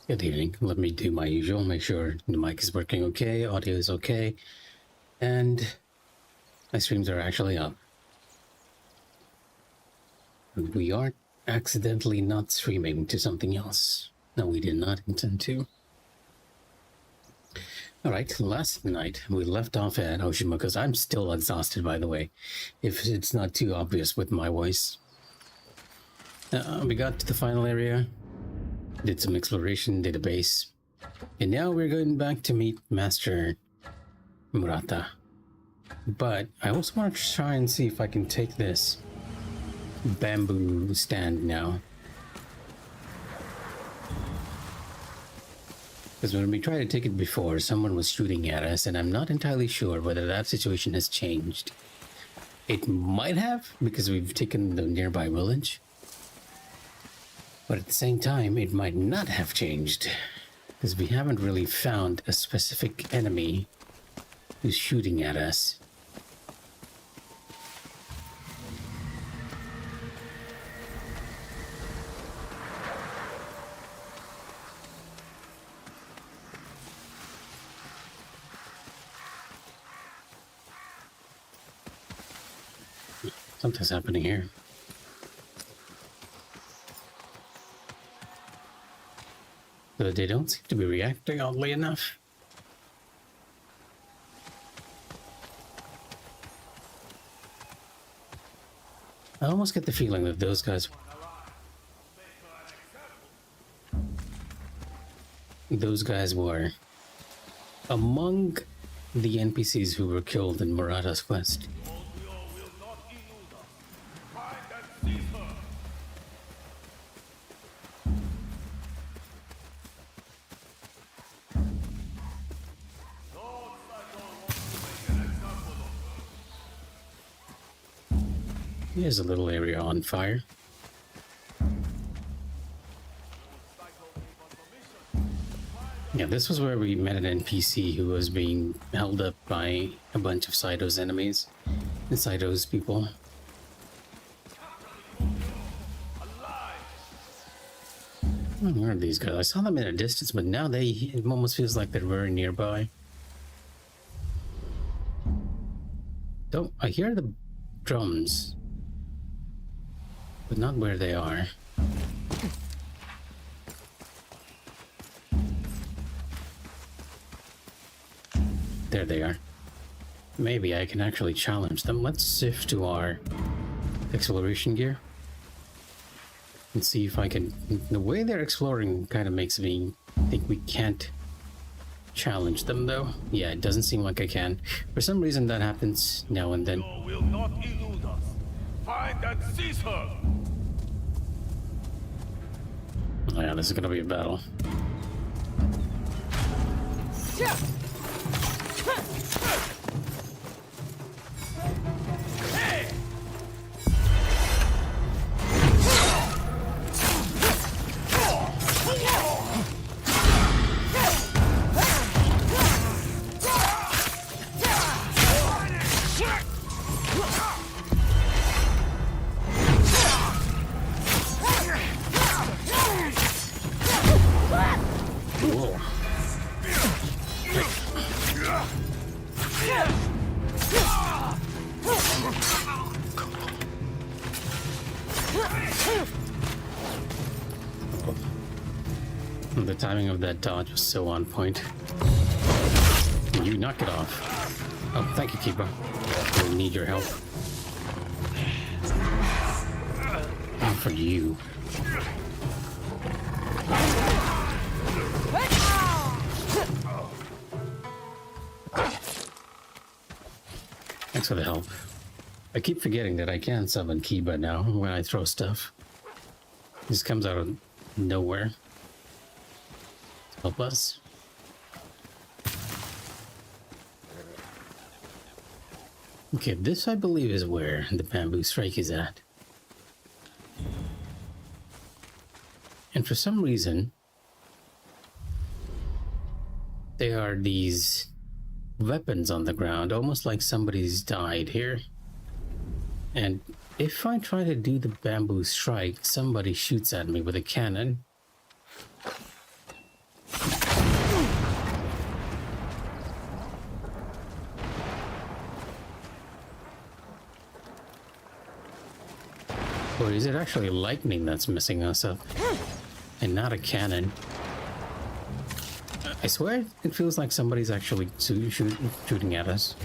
Good evening. Let me do my usual. Make sure the mic is working okay, audio is okay, and my streams are actually up. We aren't accidentally not streaming to something else. No, we did not intend to. Alright, last night we left off at Oshima because I'm still exhausted, by the way, if it's not too obvious with my voice. We got to the final area, did some exploration, did a base, and now we're going back to meet Master Murata. But I also want to try and see if I can take this bamboo stand now. Because when we tried to take it before, someone was shooting at us, and I'm not entirely sure whether that situation has changed. It might have, because we've taken the nearby village. But at the same time, it might not have changed, because we haven't really found a specific enemy who's shooting at us. Something's happening here. But they don't seem to be reacting, oddly enough. I almost get the feeling that those guys were among the NPCs who were killed in Murata's quest. Here's a little area on fire. Yeah, this was where we met an NPC who was being held up by a bunch of Saito's enemies and Saito's people. Where are these guys? I saw them in a distance, but now it almost feels like they're very nearby. Don't I hear the drums? But not where they are. There they are. Maybe I can actually challenge them. Let's sift to our exploration gear and see if I can. The way they're exploring kind of makes me think we can't challenge them, though. Yeah, it doesn't seem like I can. For some reason, that happens now and then. You will not elude us. Find and seize her. Oh yeah, this is gonna be a battle. The timing of that dodge was so on point. You knock it off. Oh, thank you, Keeper. I need your help. And for you. Thanks for the help. I keep forgetting that I can summon Kiba now when I throw stuff. This comes out of nowhere. Help us. Okay, this I believe is where the bamboo strike is at. And for some reason, there are these weapons on the ground, almost like somebody's died here. And if I try to do the bamboo strike, somebody shoots at me with a cannon. Or is it actually lightning that's messing us up? And not a cannon? I swear it feels like somebody's actually shooting at us.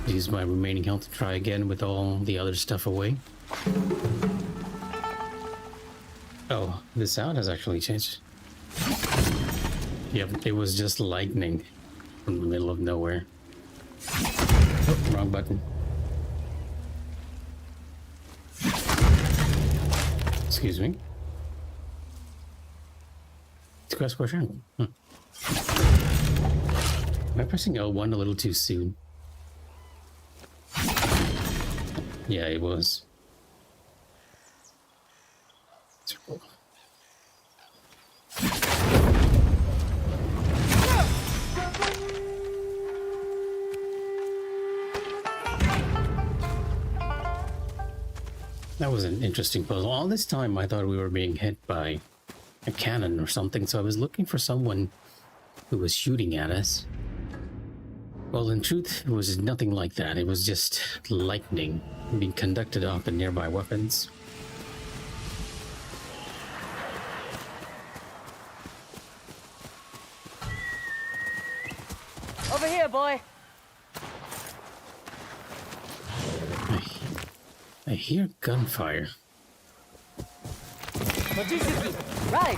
Use my remaining health to try again with all the other stuff away. Oh, the sound has actually changed. Yep, it was just lightning from the middle of nowhere. Oh, wrong button. Excuse me. It's a question. Am I pressing L1 a little too soon? Yeah, it was. That was an interesting puzzle. All this time I thought we were being hit by a cannon or something, so I was looking for someone who was shooting at us. Well, in truth, it was nothing like that. It was just lightning being conducted off the nearby weapons. Over here, boy. I hear gunfire. Right.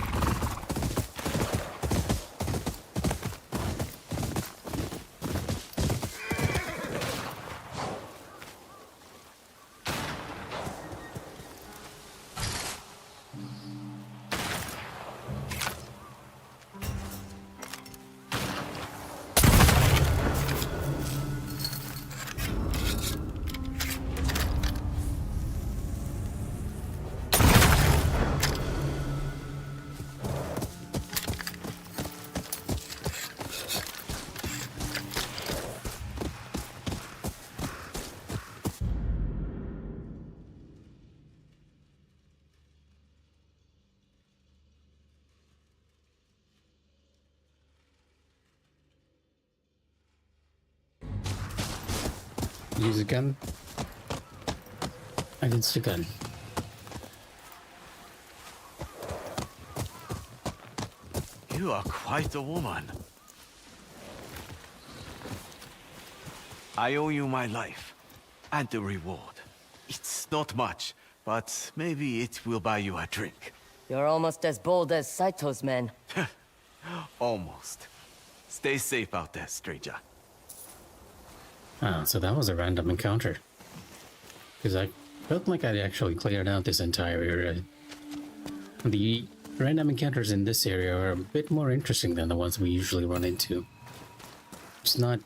Use a gun. Against a gun. You are quite a woman. I owe you my life and the reward. It's not much, but maybe it will buy you a drink. You're almost as bold as Saito's men. Almost. Stay safe out there, stranger. Ah, so that was a random encounter. Because I felt like I'd actually cleared out this entire area. The random encounters in this area are a bit more interesting than the ones we usually run into. It's not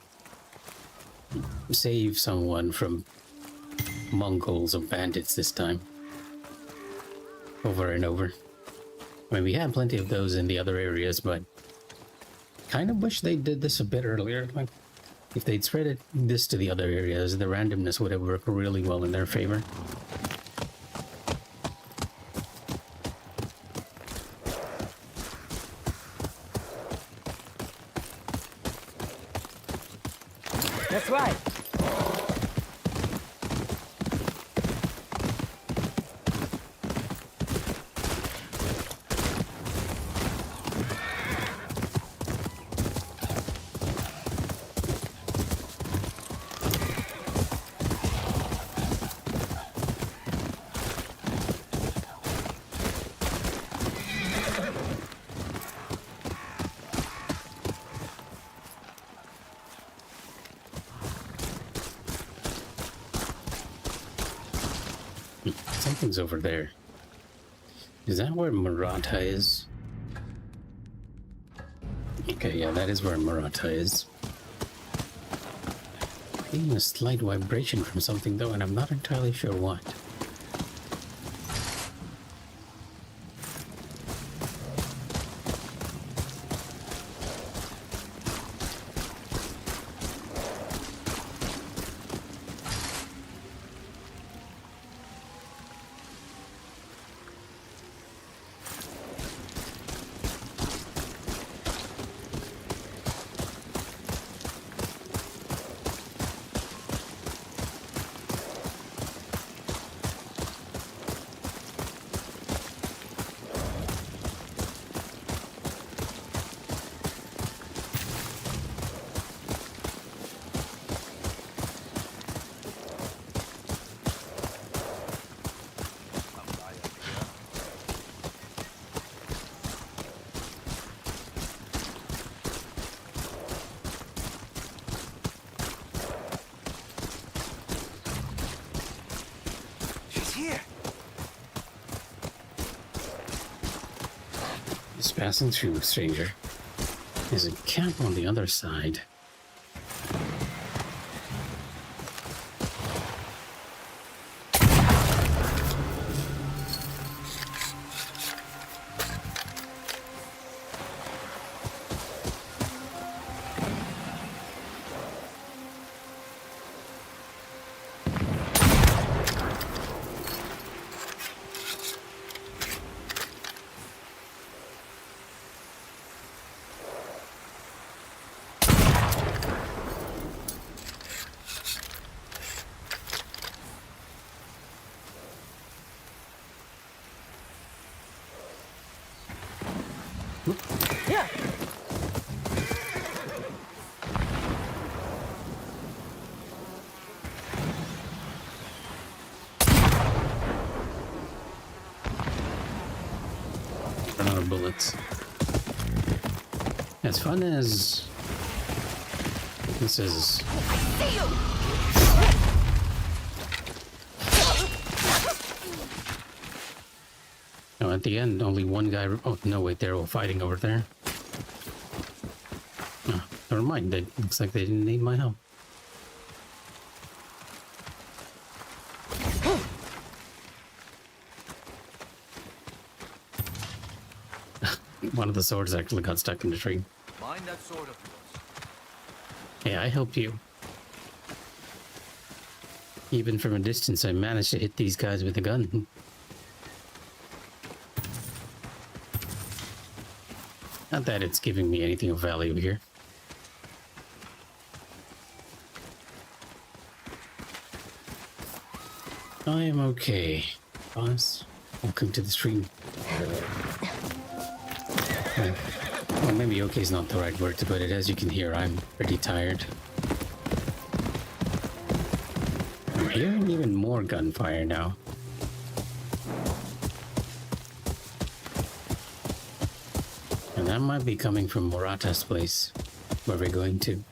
save someone from Mongols or bandits this time. Over and over. I mean, we had plenty of those in the other areas, but kind of wish they did this a bit earlier. Like, if they'd spread this to the other areas, the randomness would have worked really well in their favor. That's right. Something's over there. Is that where Maratha is? Okay, yeah, that is where Maratha is. Feeling a slight vibration from something though, and I'm not entirely sure what. Just passing through, stranger. There's a camp on the other side. Yeah. Run out of bullets. As fun as this is. No, at the end, only one guy. Oh no, wait, they're all fighting over there. Oh, never mind. It looks like they didn't need my help. One of the swords actually got stuck in the tree. Mind that sword of yours. Hey, I help you. Even from a distance, I managed to hit these guys with a gun. Not that it's giving me anything of value here. I am okay, boss. Welcome to the stream. Well, maybe okay is not the right word to put it. As you can hear, I'm pretty tired. I'm hearing even more gunfire now. And that might be coming from Murata's place, where we're going to.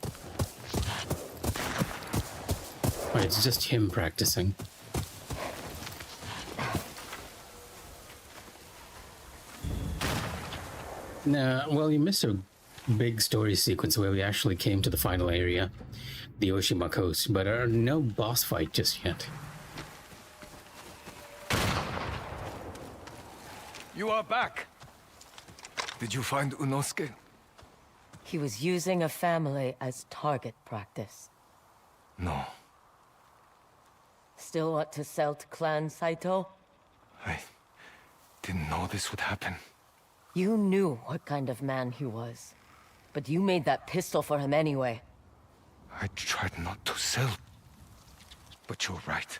Or it's just him practicing. Nah, well, you missed a big story sequence where we actually came to the final area, the Oshima coast, but no boss fight just yet. You are back. Did you find Unosuke? He was using a family as target practice. No. Still want to sell to Clan Saito? I didn't know this would happen. You knew what kind of man he was. But you made that pistol for him anyway. I tried not to sell. But you're right.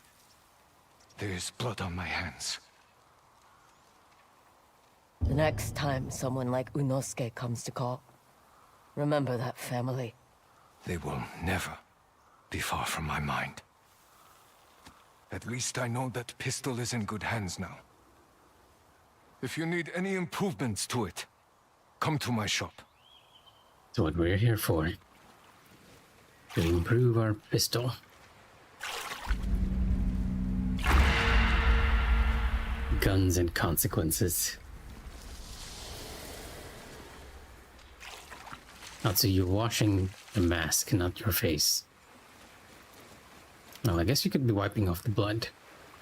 There is blood on my hands. The next time someone like Unosuke comes to call, remember that family. They will never be far from my mind. At least I know that pistol is in good hands now. If you need any improvements to it, come to my shop. That's what we're here for. To improve our pistol. Guns and consequences. Oh, so you're washing the mask, not your face. Well, I guess you could be wiping off the blood.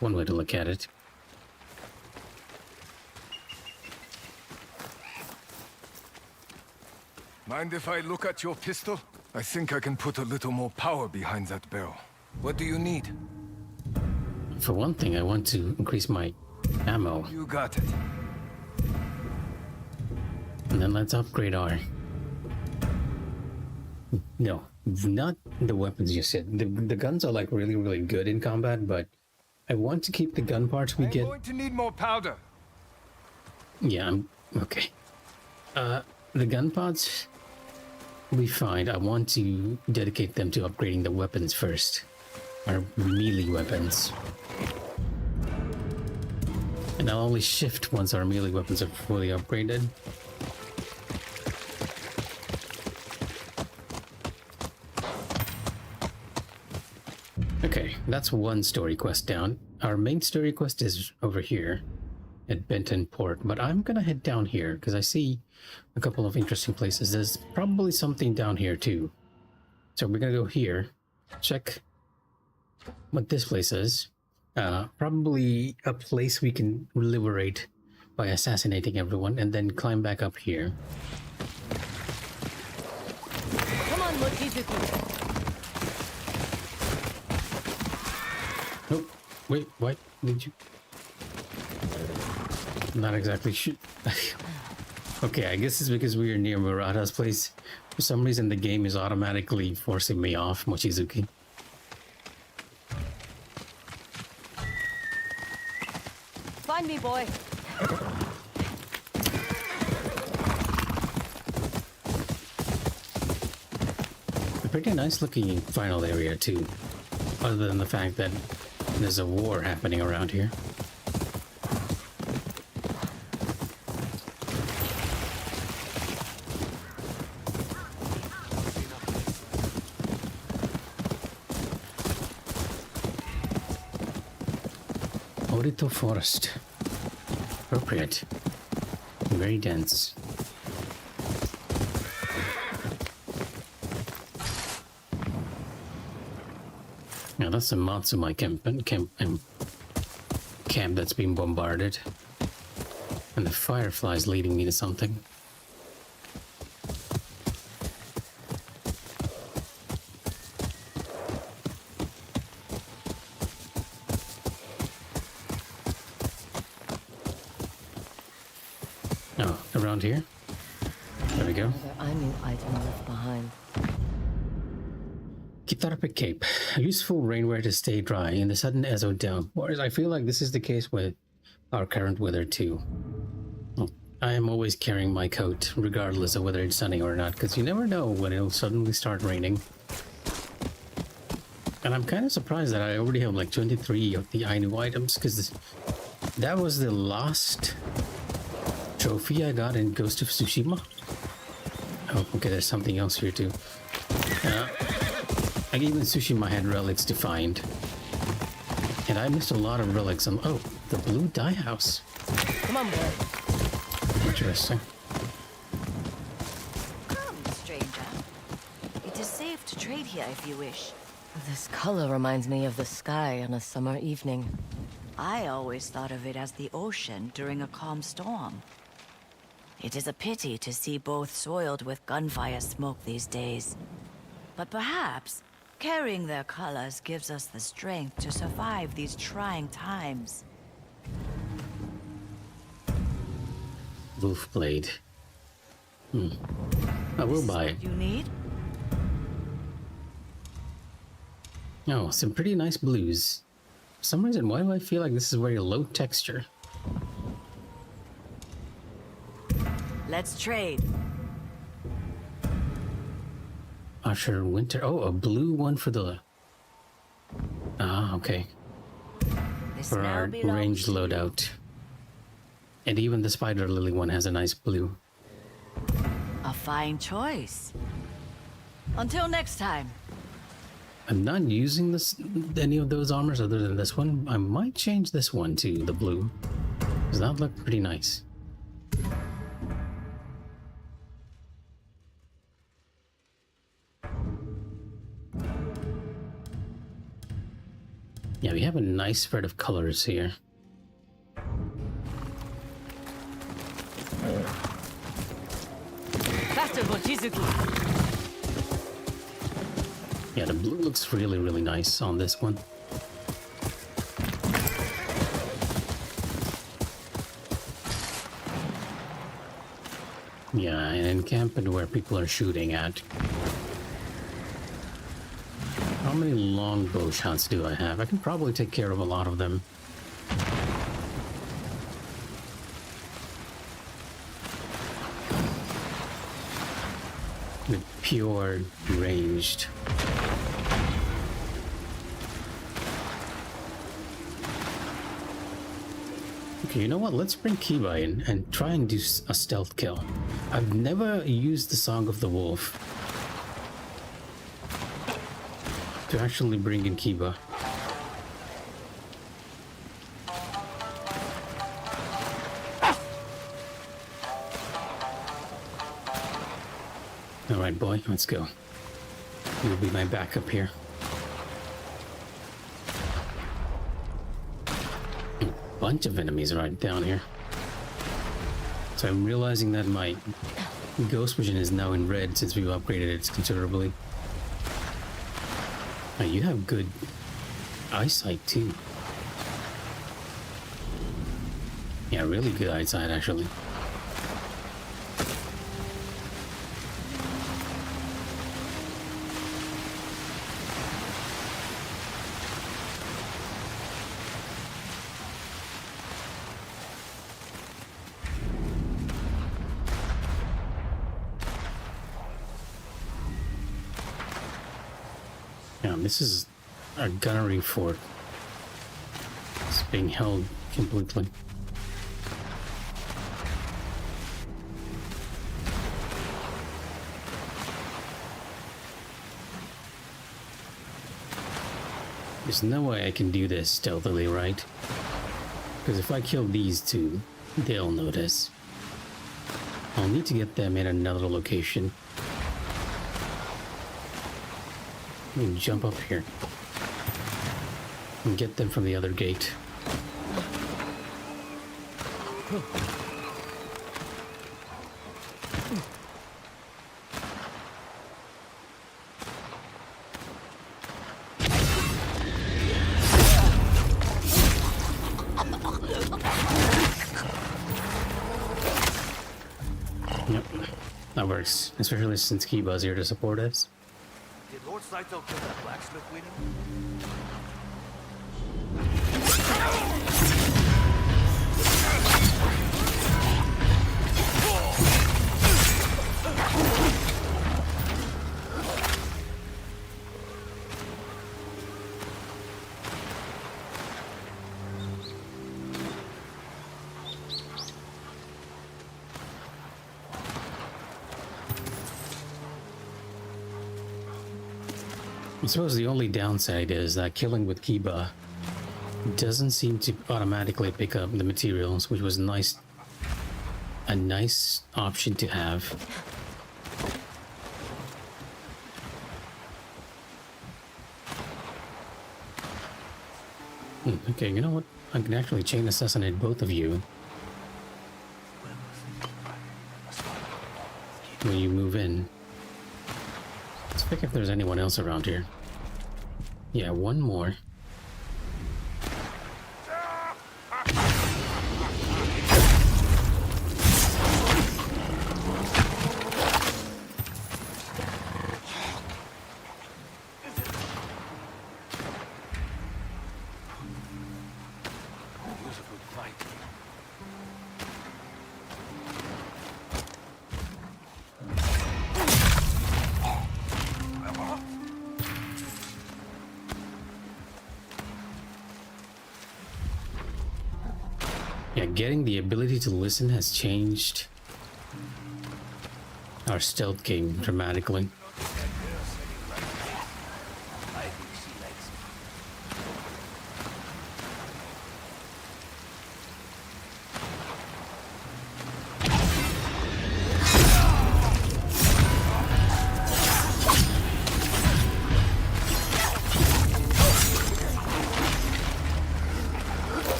One way to look at it. Mind if I look at your pistol? I think I can put a little more power behind that barrel. What do you need? For one thing, I want to increase my ammo. You got it. And then let's upgrade our... No, not the weapons you said. The guns are like really, really good in combat, but I want to keep the gun parts we get. I'm going to need more powder. Yeah, I'm okay. The gun parts we find, I want to dedicate them to upgrading the weapons first. Our melee weapons. And I'll only shift once our melee weapons are fully upgraded. Okay, that's one story quest down. Our main story quest is over here. at Benton Port, but I'm gonna head down here because I see a couple of interesting places. There's probably something down here too. So we're gonna go here, check what this place is. Probably a place we can liberate by assassinating everyone and then climb back up here. Come on, Mochizuki. Oh, wait, what did you? Not exactly sure. Okay, I guess it's because we are near Murata's place. For some reason, the game is automatically forcing me off Mochizuki. Find me, boy. A pretty nice looking final area too, other than the fact that there's a war happening around here. Orito Forest. Appropriate. Very dense. Now that's a Matsumai camp that's being bombarded. And the firefly's leading me to something. Oh, around here? There we go. Another Ainu item left behind. Kitarpe Cape. A useful rainwear to stay dry in the sudden Ezo downpours. I feel like this is the case with our current weather too. I am always carrying my coat, regardless of whether it's sunny or not, because you never know when it'll suddenly start raining. And I'm kind of surprised that I already have like 23 of the Ainu items, because that was the last trophy I got in Ghost of Tsushima. Oh, okay, there's something else here too. Like even Tsushima had relics to find. And I missed a lot of relics on... Oh, the blue dye house. Come on, boy. Interesting. Come, stranger. It is safe to trade here if you wish. This color reminds me of the sky on a summer evening. I always thought of it as the ocean during a calm storm. It is a pity to see both soiled with gunfire smoke these days. But perhaps carrying their colors gives us the strength to survive these trying times. Wolf blade. I will buy it. You need? Oh, some pretty nice blues. For some reason, why do I feel like this is very low texture? Let's trade. Usher Winter. Oh, a blue one for the... Ah, okay. This For now our belongs ranged to you. loadout. And even the Spider Lily one has a nice blue. A fine choice. Until next time. I'm not using any of those armors other than this one. I might change this one to the blue. Does that look pretty nice? Yeah, we have a nice spread of colors here. Faster, Mochizuki! Yeah, the blue looks really, really nice on this one. Yeah, and encampment where people are shooting at. How many longbow shots do I have? I can probably take care of a lot of them. With pure ranged. Okay, you know what? Let's bring Kiba in and try and do a stealth kill. I've never used the Song of the Wolf to actually bring in Kiba. Alright, boy, let's go. You'll be my backup here. A bunch of enemies right down here. So I'm realizing that my ghost vision is now in red since we've upgraded it considerably. Oh, you have good eyesight too. Yeah, really good eyesight actually. Yeah, this is a gunnery fort. It's being held completely. There's no way I can do this stealthily, right? Because if I kill these two, they'll notice. I'll need to get them in another location. Let me jump up here and get them from the other gate. Yep, that works, especially since Kiba's here to support us. Did Lord Saito kill that blacksmith waiting? I suppose the only downside is that killing with Kiba doesn't seem to automatically pick up the materials, which was a nice option to have. Okay, you know what? I can actually chain assassinate both of you when you move in. Let's pick if there's anyone else around here. Yeah, one more. Yeah, getting the ability to listen has changed our stealth game dramatically.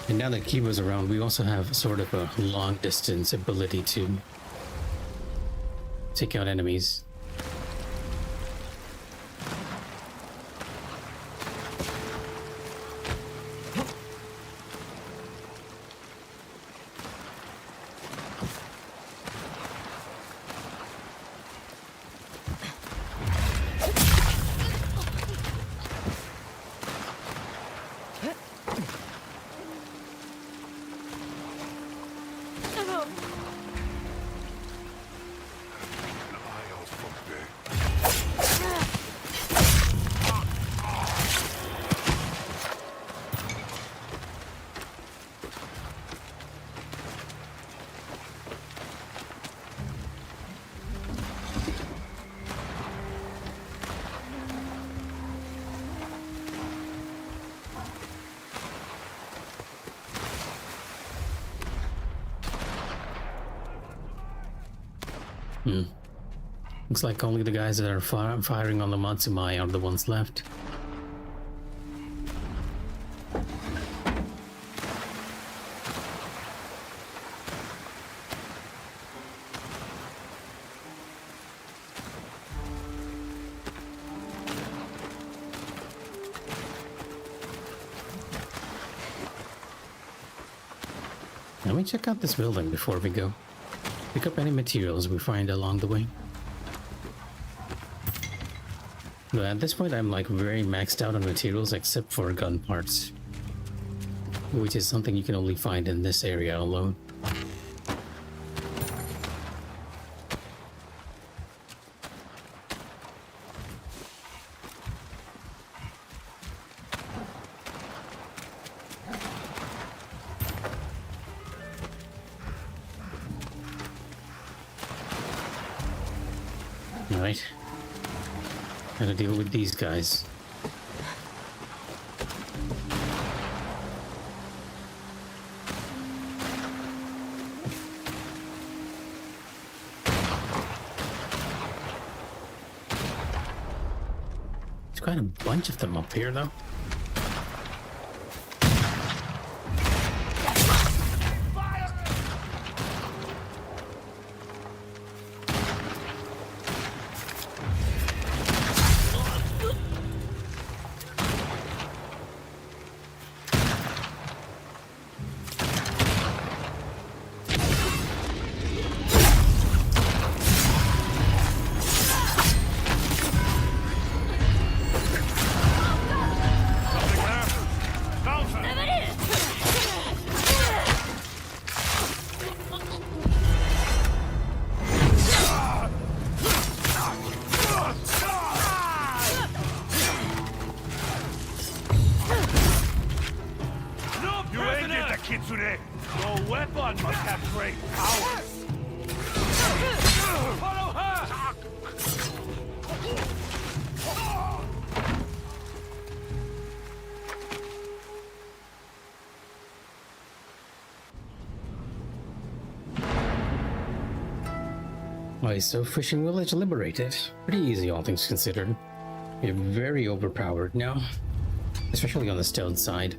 And now that Kiba's around, we also have sort of a long distance ability to take out enemies. Looks like only the guys that are firing on the Matsumai are the ones left. Let me check out this building before we go. Pick up any materials we find along the way. But at this point, I'm like very maxed out on materials except for gun parts, which is something you can only find in this area alone. Alright. Gotta deal with these guys. There's quite a bunch of them up here, though. Kitsune! Your weapon must have great power! Follow her! Alright, so fishing village liberated. Pretty easy, all things considered. We're very overpowered now, especially on the stealth side.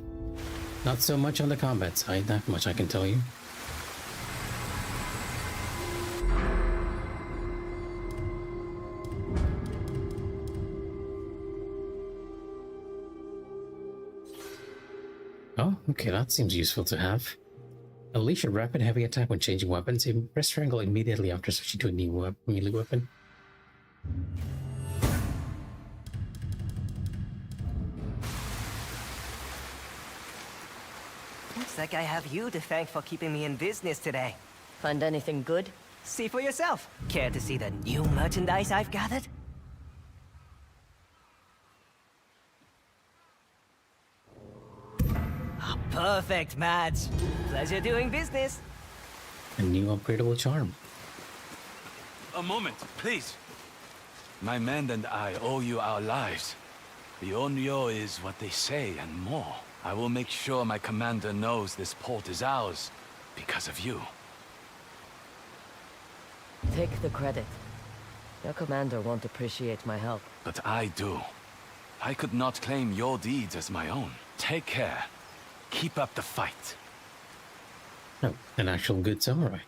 Not so much on the combat side, that much I can tell you. Oh, okay, that seems useful to have. Unleash a rapid heavy attack when changing weapons. Press triangle immediately after switching to a new melee weapon. Looks like I have you to thank for keeping me in business today. Find anything good? See for yourself. Care to see the new merchandise I've gathered? A perfect match. Pleasure doing business. A new upgradable charm. A moment, please. My men and I owe you our lives. The Onryo is what they say and more. I will make sure my commander knows this port is ours because of you. Take the credit. Your commander won't appreciate my help. But I do. I could not claim your deeds as my own. Take care. Keep up the fight. Oh, an actual good samurai.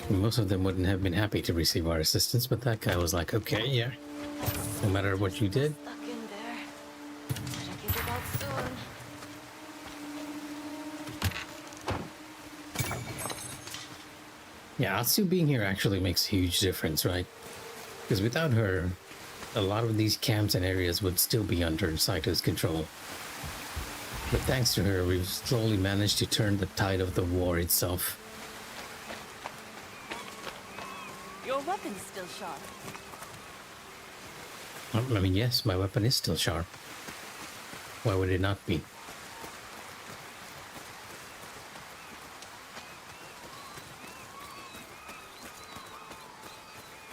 Most of them wouldn't have been happy to receive our assistance, but that guy was like, okay, yeah. No matter what you did. Stuck in there. Better get it out soon. Yeah, Atsu being here actually makes a huge difference, right? Because without her, a lot of these camps and areas would still be under Saito's control. But thanks to her, we've slowly managed to turn the tide of the war itself. Your weapon's still sharp. I mean, yes, my weapon is still sharp. Why would it not be?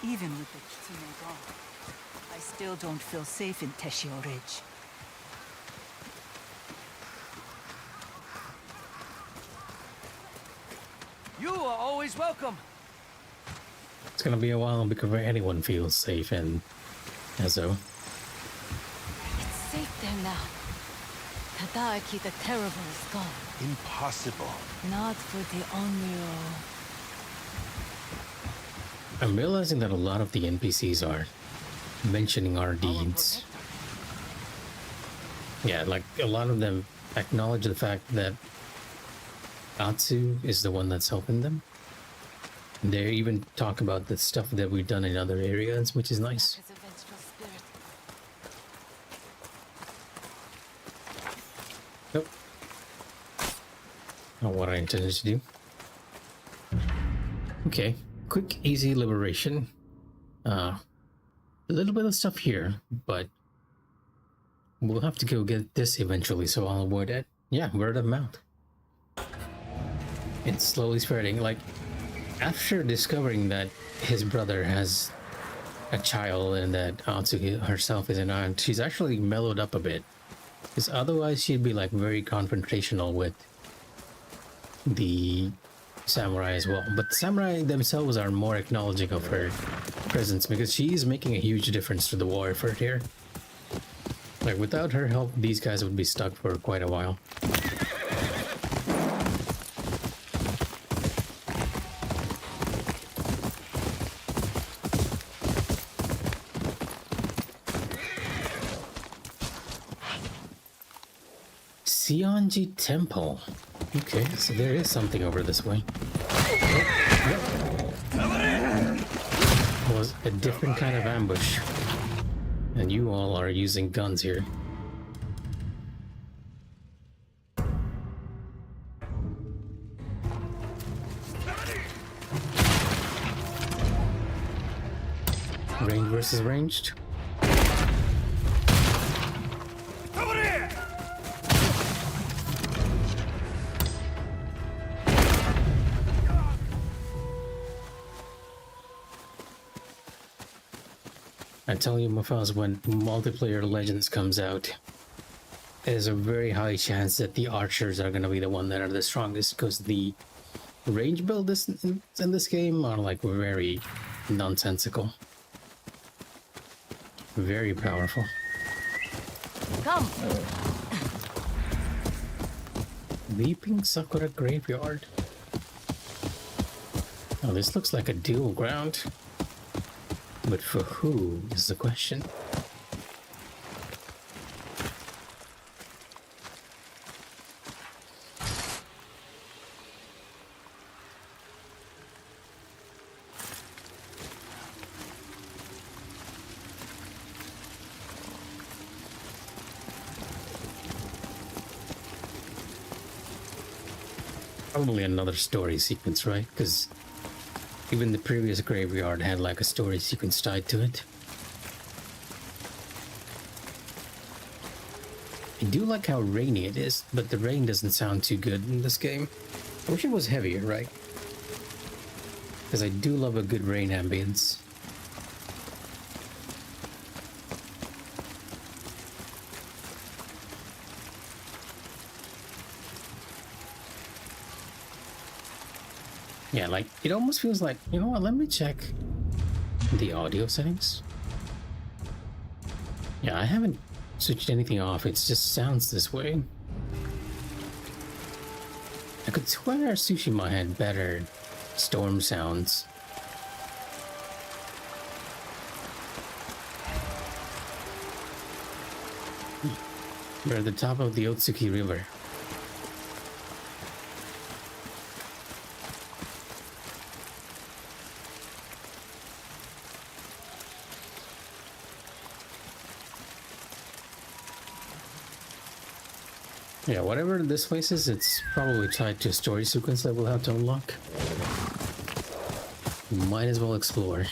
Even with the Kitsune gone, I still don't feel safe in Teshio Ridge. You are always welcome! It's gonna be a while before anyone feels safe in Ezo. It's safe there now. Tadaaki the Terrible is gone. Impossible. Not for the Onryo. I'm realizing that a lot of the NPCs are mentioning our deeds. Yeah, like a lot of them acknowledge the fact that Atsu is the one that's helping them. They even talk about the stuff that we've done in other areas, which is nice. His vengeful spirit. Nope. Not what I intended to do. Okay, quick, easy liberation. A little bit of stuff here, but we'll have to go get this eventually, so I'll avoid it. Yeah, word of mouth. It's slowly spreading. Like, after discovering that his brother has a child and that Atsuki herself is an aunt, she's actually mellowed up a bit. Because otherwise she'd be like very confrontational with the samurai as well. But the samurai themselves are more acknowledging of her presence because she is making a huge difference to the war effort here. Like, without her help, these guys would be stuck for quite a while. Sionji Temple. Okay, so there is something over this way. Was a different kind of ambush. And you all are using guns here. Range versus ranged. Over here! I tell you, Mufaz, when multiplayer Legends comes out, there's a very high chance that the archers are going to be the one that are the strongest, because the range build in this game are like very nonsensical. Very powerful. Come! Weeping Sakura Graveyard. Oh, this looks like a dual ground. But for who is the question? Probably another story sequence, right? Because even the previous graveyard had like a story sequence tied to it. I do like how rainy it is, but the rain doesn't sound too good in this game. I wish it was heavier, right? Because I do love a good rain ambience. Yeah, like, it almost feels like, you know what, let me check the audio settings. Yeah, I haven't switched anything off, it just sounds this way. I could swear Tsushima had better storm sounds. We're at the top of the Otsuki River. Yeah, whatever this place is, it's probably tied to a story sequence that we'll have to unlock. Might as well explore.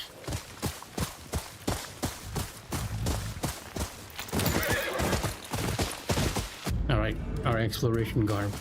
Alright, our exploration garb.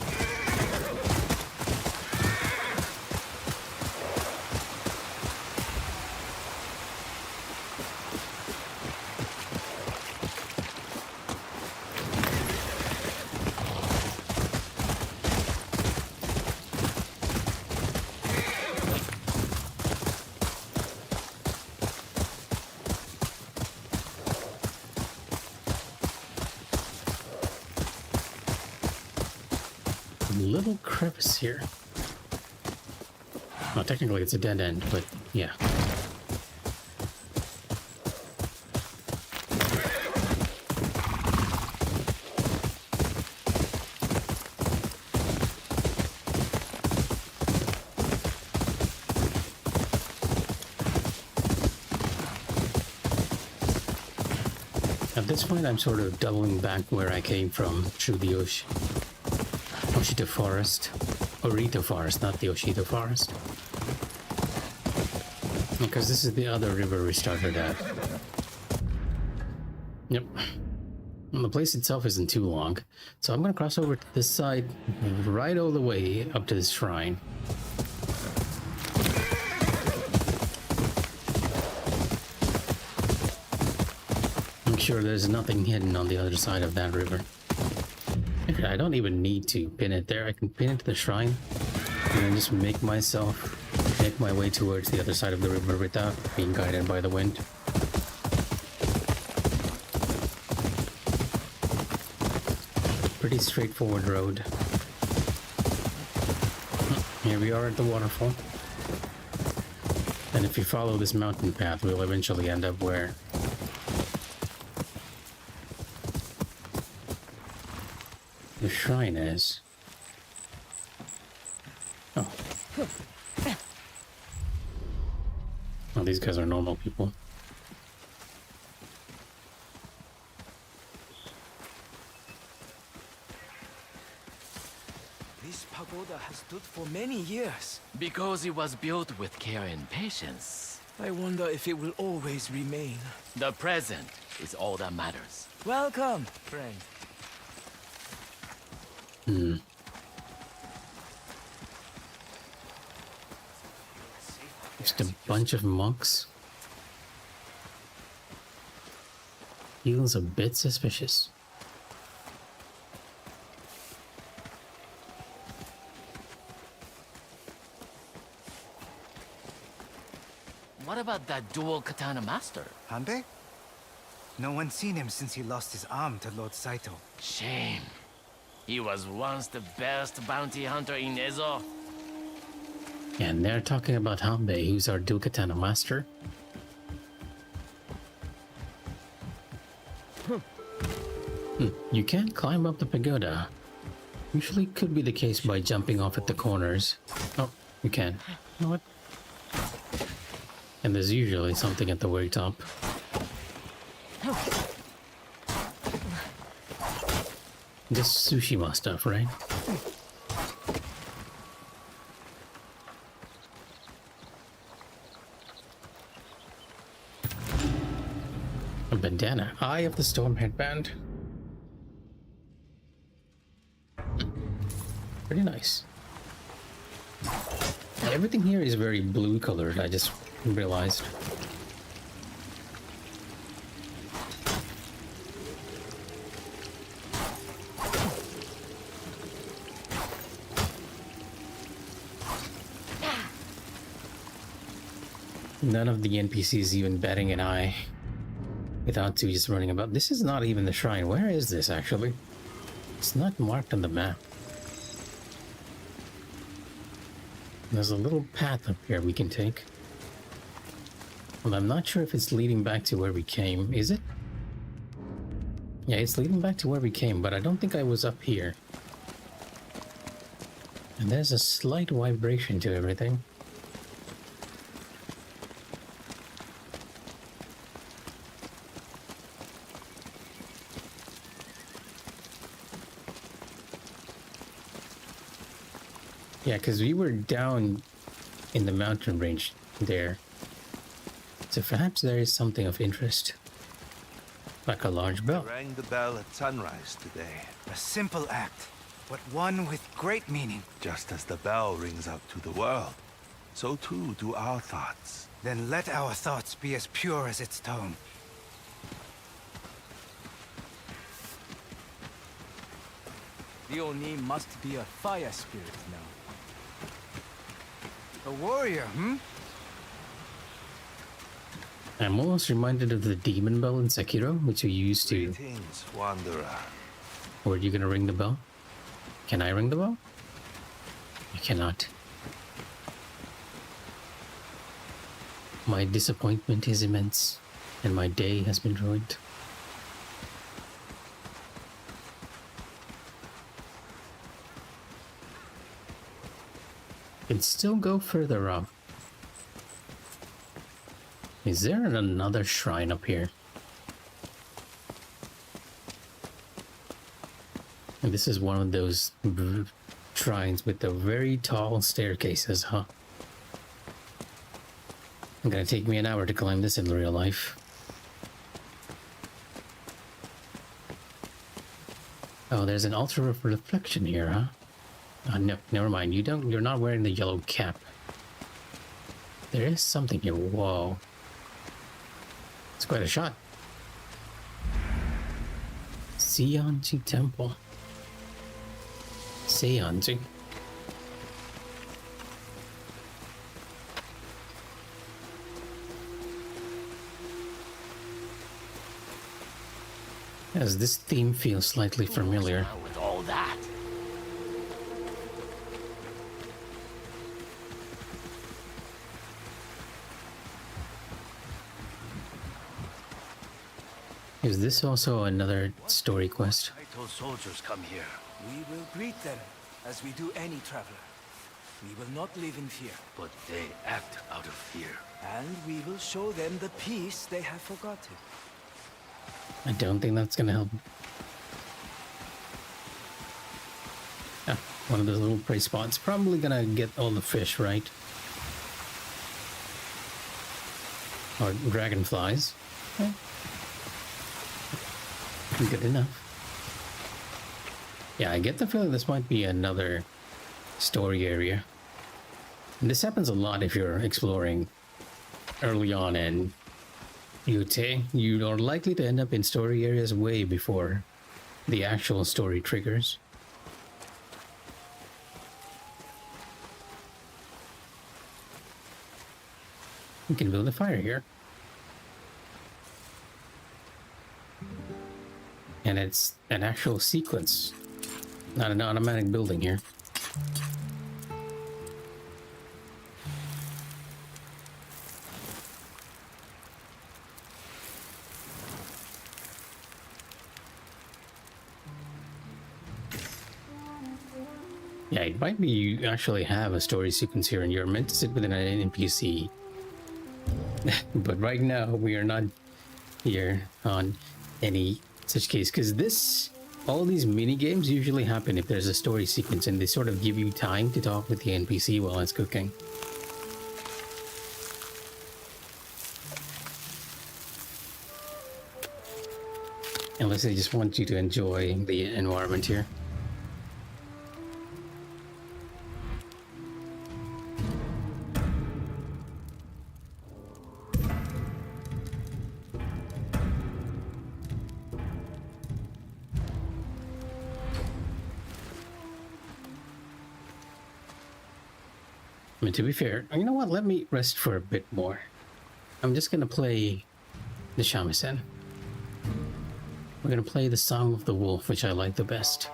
little crevice here. Well, technically it's a dead end, but yeah. At this point, I'm sort of doubling back where I came from through the Oshita Forest. Orito Forest, not the Oshita Forest. Because this is the other river we started at. Yep. Well, the place itself isn't too long, so I'm going to cross over to this side right all the way up to this shrine. Sure there's nothing hidden on the other side of that river. Okay, I don't even need to pin it there. I can pin it to the shrine and then just make my way towards the other side of the river without being guided by the wind. Pretty straightforward road. Here we are at the waterfall. And if you follow this mountain path, we'll eventually end up where the shrine is. Oh. Oh, these guys are normal people. This pagoda has stood for many years. Because it was built with care and patience. I wonder if it will always remain. The present is all that matters. Welcome, friend. Just a bunch of monks. Feels a bit suspicious. What about that dual katana master? Hanbei? No one's seen him since he lost his arm to Lord Saito. Shame. He was once the best bounty hunter in Ezo. And they're talking about Hanbei, who's our dual katana master. You can't climb up the pagoda. Usually could be the case by jumping off at the corners. Oh, you can. You know what? And there's usually something at the very top. Just Tsushima stuff, right? A bandana. Eye of the Storm headband. Pretty nice. Everything here is very blue colored, I just realized. None of the NPCs even batting an eye. Without two just running about. This is not even the shrine. Where is this actually? It's not marked on the map. There's a little path up here we can take. Well, I'm not sure if it's leading back to where we came. Is it? Yeah, it's leading back to where we came, but I don't think I was up here. And there's a slight vibration to everything. Yeah, because we were down in the mountain range there. So perhaps there is something of interest. Like a large bell. I rang the bell at sunrise today. A simple act, but one with great meaning. Just as the bell rings out to the world, so too do our thoughts. Then let our thoughts be as pure as its tone. The Oni must be a fire spirit now. A warrior, I'm almost reminded of the demon bell in Sekiro, which we used to. Greetings, wanderer. Or are you gonna ring the bell? Can I ring the bell? I cannot. My disappointment is immense, and my day has been ruined. Can still go further up. Is there another shrine up here? And this is one of those shrines with the very tall staircases, huh? It's gonna take me an hour to climb this in real life. Oh, there's an altar of reflection here, huh? No, never mind. You're not wearing the yellow cap. There is something here. Whoa. It's quite a shot. Seonji Temple. Seonji. As this theme feels slightly familiar. With all that. Is this also another story quest? Title soldiers come here. We will greet them, as we do any traveler. We will not live in fear. But they act out of fear. And we will show them the peace they have forgotten. I don't think that's gonna help. Ah, one of those little prey spots. Probably gonna get all the fish, right? Or dragonflies. Okay. Good enough. Yeah, I get the feeling this might be another story area. And this happens a lot if you're exploring early on in Yotei. You are likely to end up in story areas way before the actual story triggers. We can build a fire here. And it's an actual sequence, not an automatic building here. Yeah, it might be you actually have a story sequence here and you're meant to sit within an NPC. But right now we are not here on any such case, because all these mini games usually happen if there's a story sequence and they sort of give you time to talk with the NPC while it's cooking. Unless they just want you to enjoy the environment here. I mean, to be fair, you know what? Let me rest for a bit more. I'm just gonna play the shamisen. We're gonna play the Song of the Wolf, which I like the best.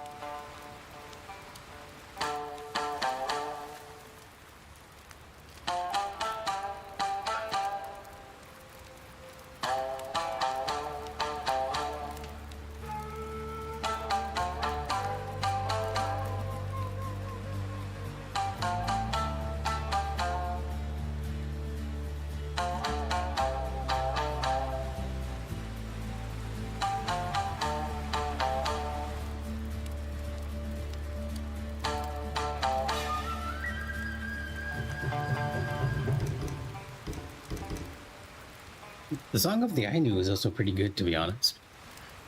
The Song of the Ainu is also pretty good, to be honest.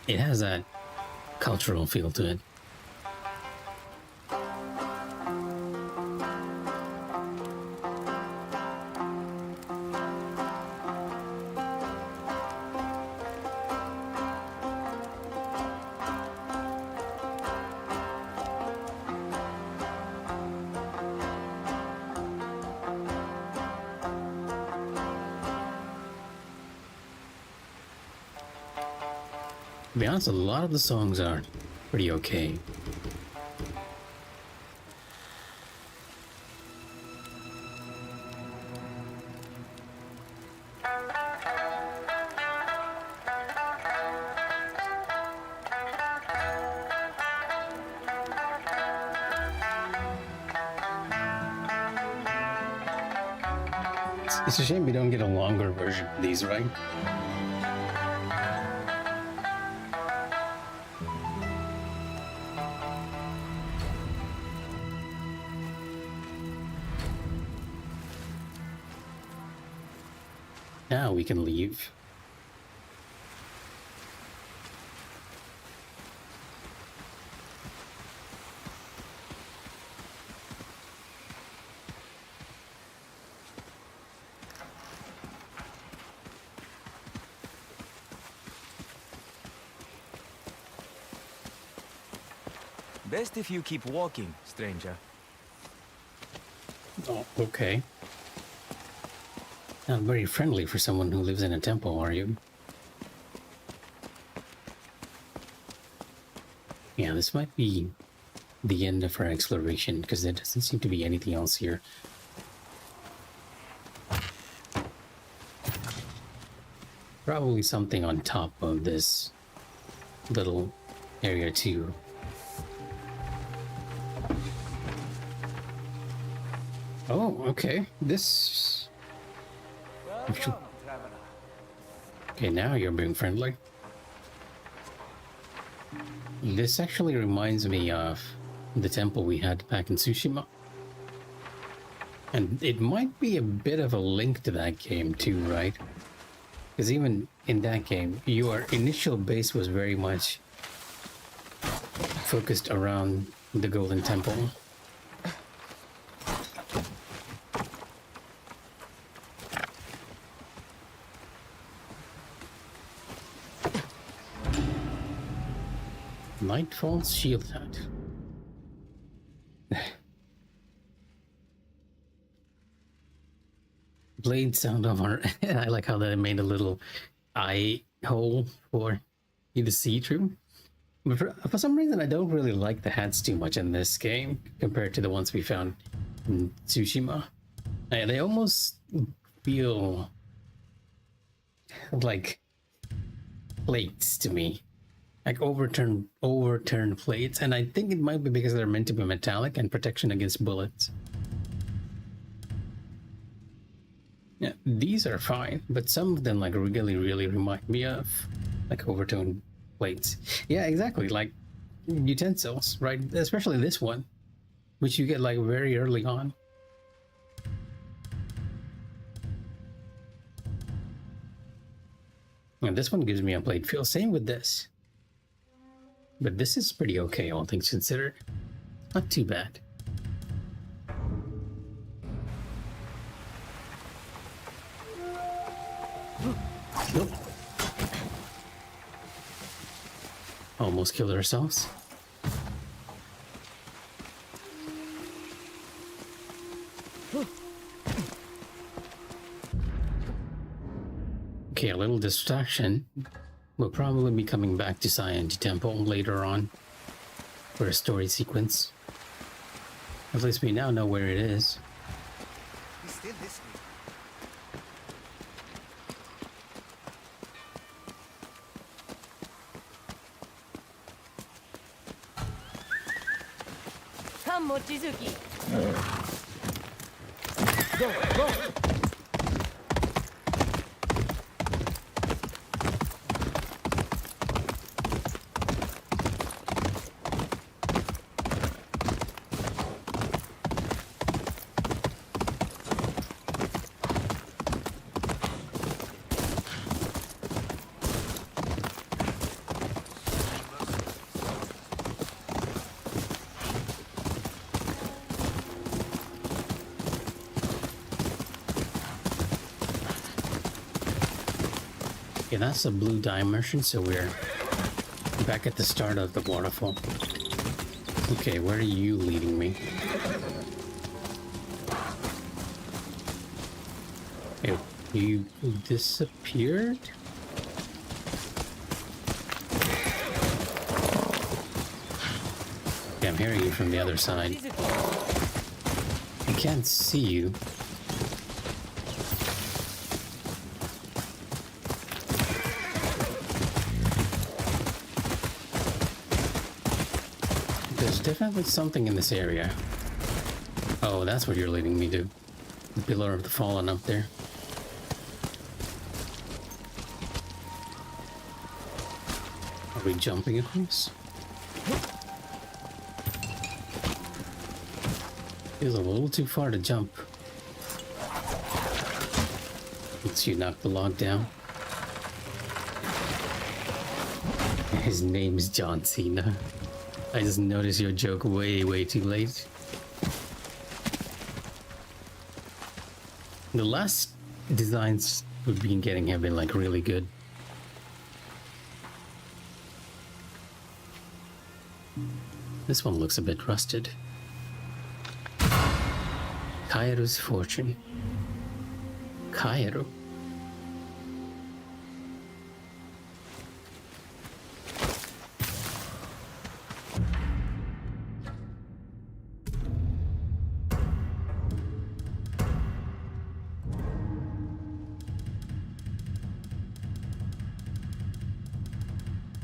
It has that cultural feel to it. To be honest, a lot of the songs are pretty okay. It's a shame we don't get a longer version of these, right? Now we can leave. Best if you keep walking, stranger. Oh, okay. Not very friendly for someone who lives in a temple, are you? Yeah, this might be the end of our exploration, because there doesn't seem to be anything else here. Probably something on top of this little area too. Oh, okay. This... Welcome, traveler. Okay, now you're being friendly. This actually reminds me of the temple we had back in Tsushima. And it might be a bit of a link to that game too, right? Because even in that game, your initial base was very much focused around the Golden Temple. Nightfall's shield hut. Blade sound of our... I like how they made a little eye hole for you to see through. But for some reason, I don't really like the hats too much in this game compared to the ones we found in Tsushima. They almost feel like plates to me. Like overturned plates, and I think it might be because they're meant to be metallic and protection against bullets. Yeah, these are fine, but some of them like really remind me of like overturned plates. Yeah, exactly, like utensils, right? Especially this one, which you get like very early on. And this one gives me a blade feel. Same with this. But this is pretty okay, all things considered. Not too bad. Nope. Almost killed ourselves. Okay, a little distraction. We'll probably be coming back to Science Temple later on for a story sequence. At least we now know where it is. He's still listening. Come, Mochizuki. Go, go! Okay, that's a blue dye immersion, so we're back at the start of the waterfall. Okay, where are you leading me? Hey, you disappeared? Okay, I'm hearing you from the other side. I can't see you. There's definitely something in this area. Oh, that's what you're leading me to. The Pillar of the Fallen up there. Are we jumping across? Feels a little too far to jump. Once you knock the log down. His name's John Cena. I just noticed your joke way too late. The last designs we've been getting have been like really good. This one looks a bit rusted. Kairu's Fortune. Kairu.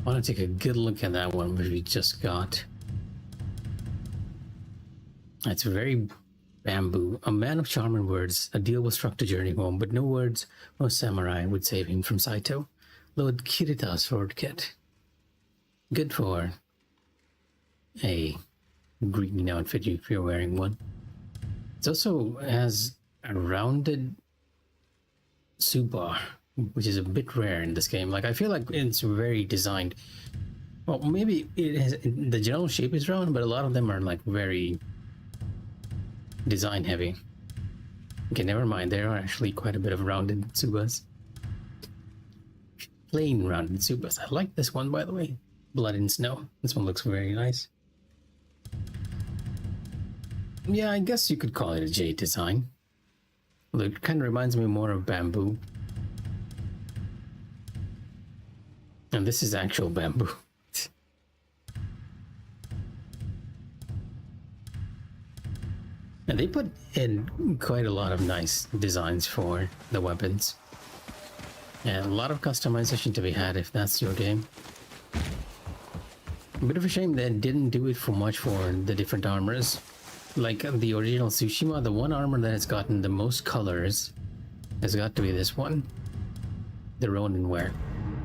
I want to take a good look at that one which we just got. It's very bamboo. A man of charm and words, a deal was struck to journey home, but no words, no samurai would save him from Saito. Lord Kirita's sword kit. Good for a green outfit if you're wearing one. It also has a rounded tsuba, which is a bit rare in this game. Like, I feel like it's very designed. Well, maybe it has, the general shape is round, but a lot of them are like very design heavy. Okay, never mind. There are actually quite a bit of rounded tsubas. Plain rounded tsubas. I like this one, by the way. Blood in Snow. This one looks very nice. Yeah, I guess you could call it a jade design. Although it kind of reminds me more of bamboo. And this is actual bamboo. And they put in quite a lot of nice designs for the weapons. And a lot of customization to be had if that's your game. A bit of a shame they didn't do it for much for the different armors. Like the original Tsushima, the one armor that has gotten the most colors has got to be this one. The Ronin wear.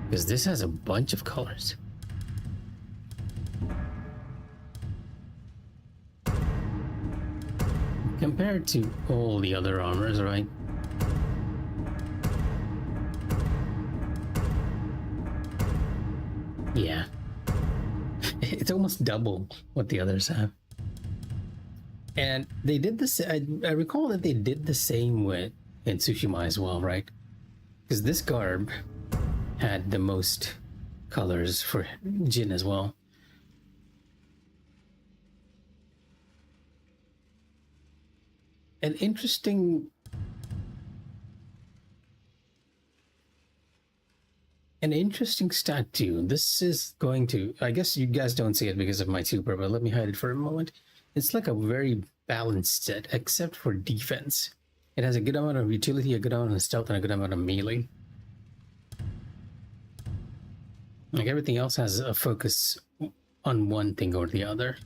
Because this has a bunch of colors. Compared to all the other armors, right? Yeah. It's almost double what the others have. And they did this. I recall that they did the same with in Tsushima as well, right? Because this garb had the most colors for Jin as well. An interesting statue. This is going to, I guess you guys don't see it because of my super, but let me hide it for a moment. It's like a very balanced set, except for defense. It has a good amount of utility, a good amount of stealth, and a good amount of melee. Like everything else has a focus on one thing or the other.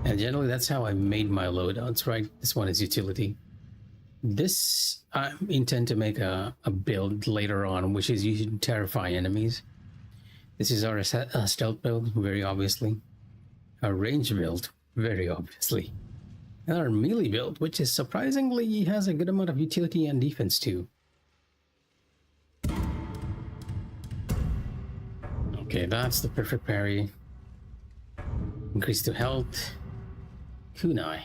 And generally that's how I made my loadouts, right? This one is utility. This I intend to make a build later on, which is used to terrify enemies. This is our stealth build, very obviously. Our range build, very obviously. And our melee build, which is surprisingly has a good amount of utility and defense too. Okay, that's the perfect parry. Increase to health. Kunai.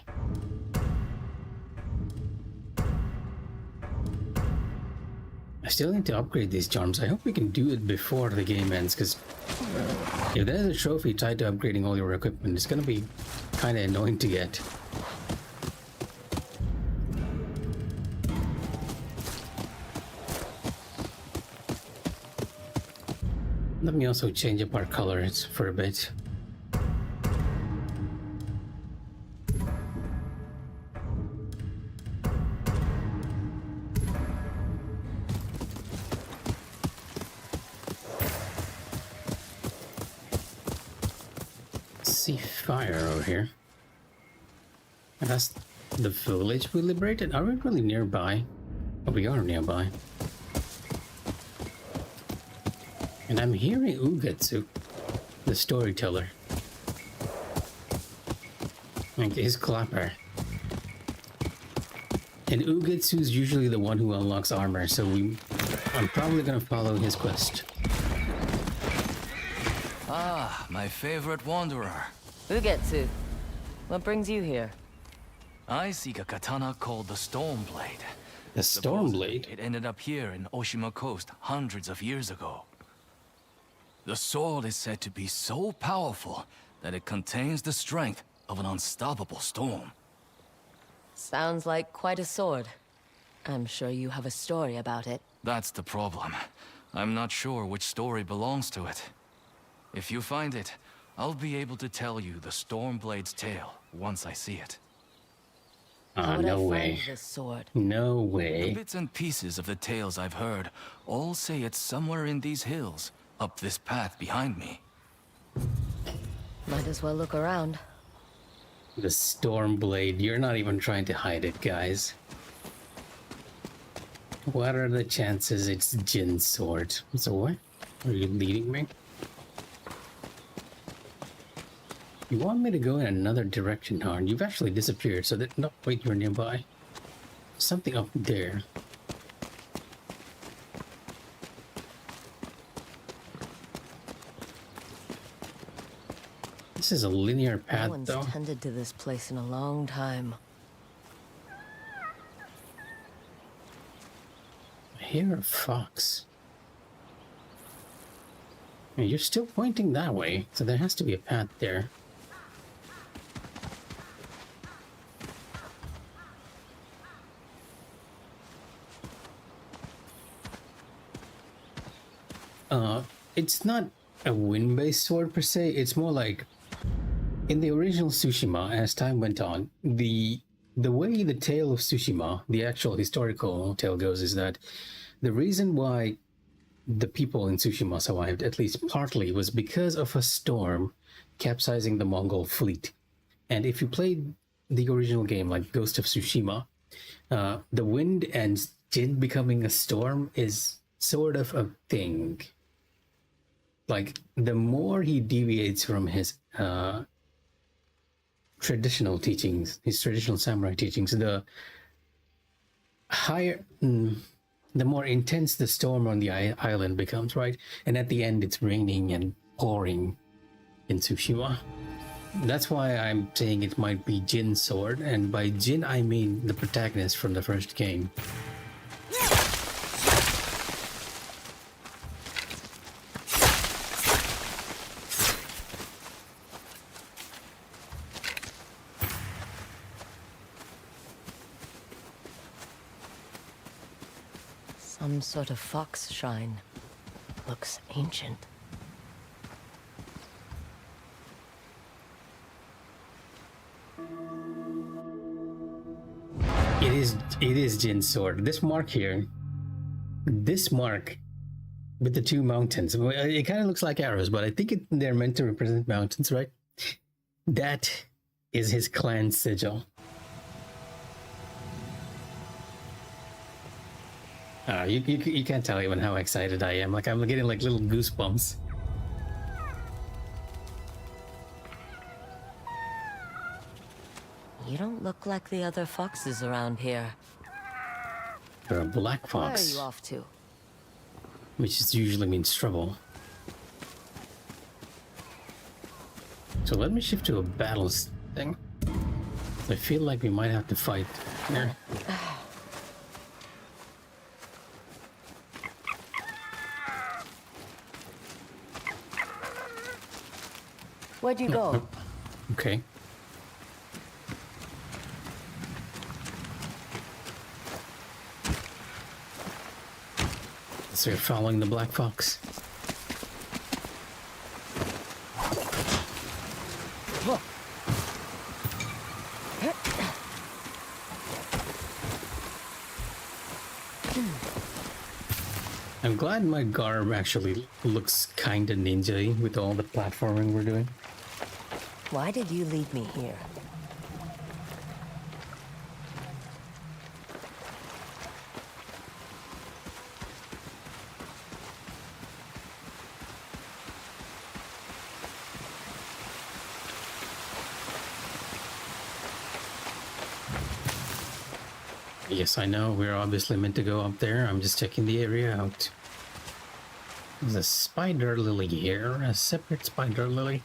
I still need to upgrade these charms. I hope we can do it before the game ends, because if there's a trophy tied to upgrading all your equipment, it's gonna be kind of annoying to get. Let me also change up our colors for a bit. See fire over here. And that's the village we liberated? Are we really nearby? Oh, we are nearby. And I'm hearing Ugetsu, the storyteller. Like his clapper. And Ugetsu's usually the one who unlocks armor, so I'm probably gonna follow his quest. Ah, my favorite wanderer. Ugetsu, what brings you here? I seek a katana called the Stormblade. The Stormblade? It ended up here in Oshima Coast hundreds of years ago. The sword is said to be so powerful that it contains the strength of an unstoppable storm. Sounds like quite a sword. I'm sure you have a story about it. That's the problem. I'm not sure which story belongs to it. If you find it, I'll be able to tell you the Stormblade's tale once I see it. How would No I way. find this sword? No The way. bits and pieces of the tales I've heard all say it's somewhere in these hills, up this path behind me. Might as well look around. The Stormblade. You're not even trying to hide it, guys. What are the chances it's Jin's sword? So what? Are you leading me? You want me to go in another direction, Harn? You've actually disappeared, so that... No, wait, you're nearby. Something up there. This is a linear No path, one's though. tended to this place in a long time. I hear a fox. And you're still pointing that way, so there has to be a path there. It's not a wind-based sword per se, it's more like in the original Tsushima, as time went on, the way the tale of Tsushima, the actual historical tale goes, is that the reason why the people in Tsushima survived, at least partly, was because of a storm capsizing the Mongol fleet. And if you played the original game, like Ghost of Tsushima, the wind and Jin becoming a storm is sort of a thing. Like, the more he deviates from his traditional teachings, his traditional samurai teachings, the higher, the more intense the storm on the island becomes, right? And at the end, it's raining and pouring in Tsushima. That's why I'm saying it might be Jin's sword, and by Jin, I mean the protagonist from the first game. Some sort of fox shrine. Looks ancient. It is Jin's sword. This mark here, this mark with the two mountains, it kind of looks like arrows, but I think they're meant to represent mountains, right? That is his clan sigil. You can't tell even how excited I am. Like, I'm getting like little goosebumps. You don't look like the other foxes around here. You're a black Where are fox, you off to? which usually means trouble. So let me shift to a battle thing. I feel like we might have to fight here. Where'd you go? Okay. So you're following the black fox. I'm glad my garb actually looks kinda ninja-y with all the platforming we're doing. Why did you lead me here? Yes, I know. We're obviously meant to go up there. I'm just checking the area out. There's a spider lily here. A separate spider lily.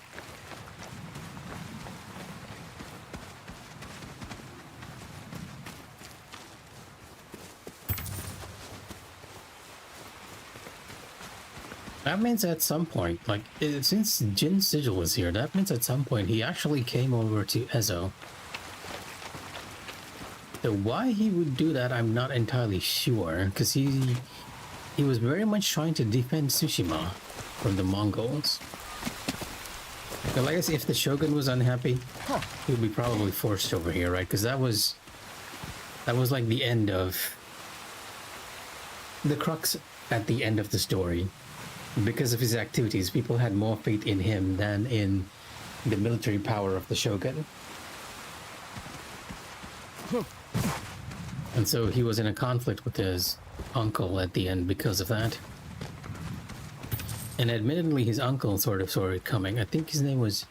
That means at some point, like, since Jin's sigil is here, that means at some point he actually came over to Ezo. So why he would do that, I'm not entirely sure, because he was very much trying to defend Tsushima from the Mongols. Well, I guess if the Shogun was unhappy, he would be probably forced over here, right? Because that was like the end of the crux at the end of the story. Because of his activities, people had more faith in him than in the military power of the Shogun. And so he was in a conflict with his uncle at the end because of that. And admittedly, his uncle sort of saw it coming. I think his name was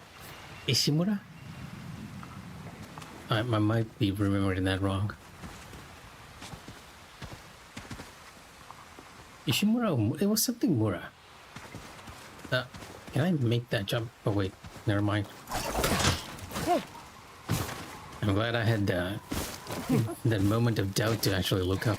Ishimura? I might be remembering that wrong. Ishimura, it was something Mura. Can I make that jump? Oh wait, never mind. I'm glad I had that moment of doubt to actually look up.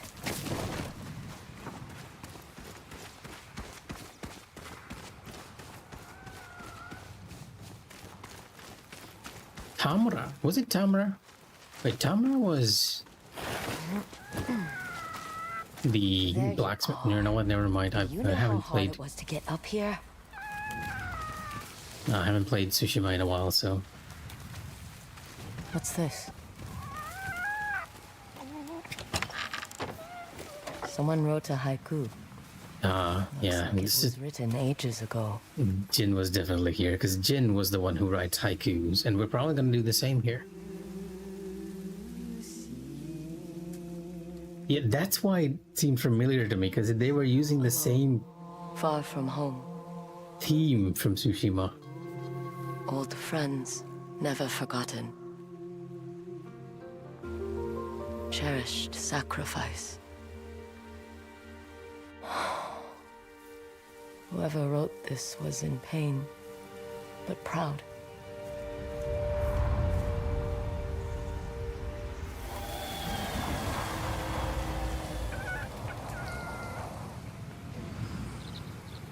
Tamura? Was it Tamura? Wait, Tamura was the blacksmith. You know what? Never mind. I haven't played. It was to get up here. No, I haven't played Tsushima in a while, so. What's this? Someone wrote a haiku. Yeah. Like it was written ages ago. Jin was definitely here, because Jin was the one who writes haikus, and we're probably going to do the same here. Yeah, that's why it seemed familiar to me, because they were using the same Far from home. theme from Tsushima. Old friends, never forgotten. Cherished sacrifice. Whoever wrote this was in pain, but proud.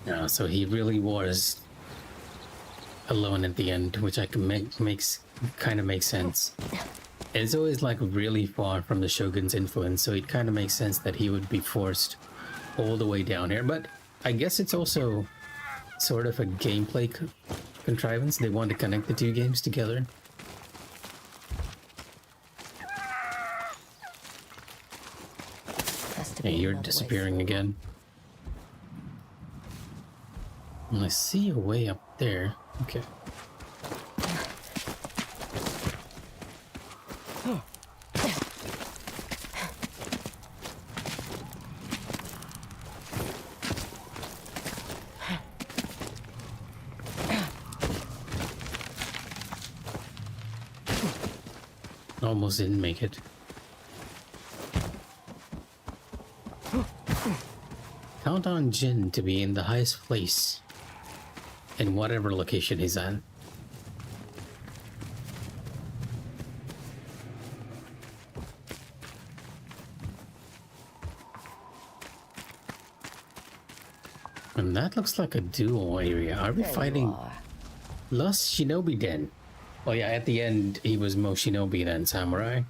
Yeah, so he really was alone at the end, which I can kind of makes sense. It's always like really far from the Shogun's influence, so it kind of makes sense that he would be forced all the way down here. But I guess it's also sort of a gameplay contrivance. They want to connect the two games together. Hey, you're disappearing again. I see you way up there. Okay. Almost didn't make it. Count on Jin to be in the highest place in whatever location he's at. And that looks like a duel area. Are we fighting Lost Shinobi Den? Oh yeah, at the end he was Mo Shinobi then Samurai.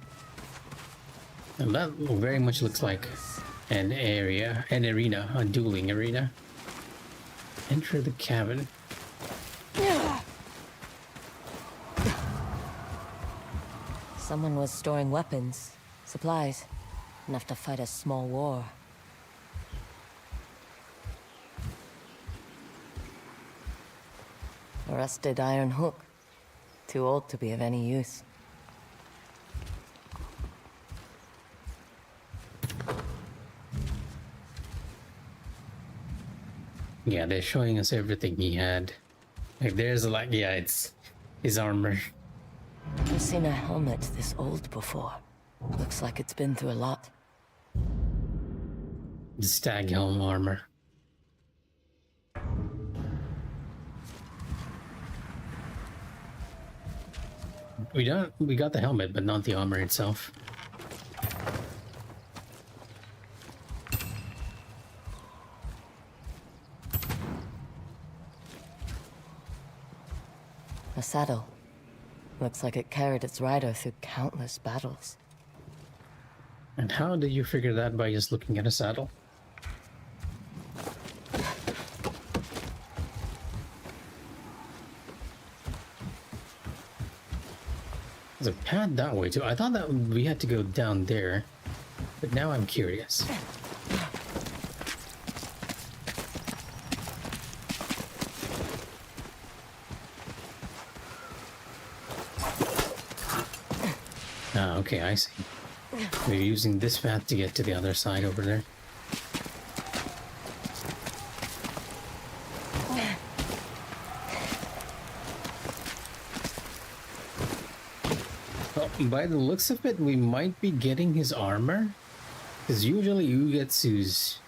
And that very much looks like an arena, a dueling arena. Enter the cabin. Someone was storing weapons, supplies, enough to fight a small war. A rusted iron hook. Too old to be of any use. Yeah, they're showing us everything he had. Like there's like, yeah, it's his armor. I've seen a helmet this old before. Looks like it's been through a lot. The stag helm armor. We got the helmet, but not the armor itself. A saddle. Looks like it carried its rider through countless battles. And how did you figure that by just looking at a saddle? There's a path that way too. I thought that we had to go down there, but now I'm curious. Ah, okay, I see. We're using this path to get to the other side over there. Well, by the looks of it, we might be getting his armor. Because usually Ugetsu's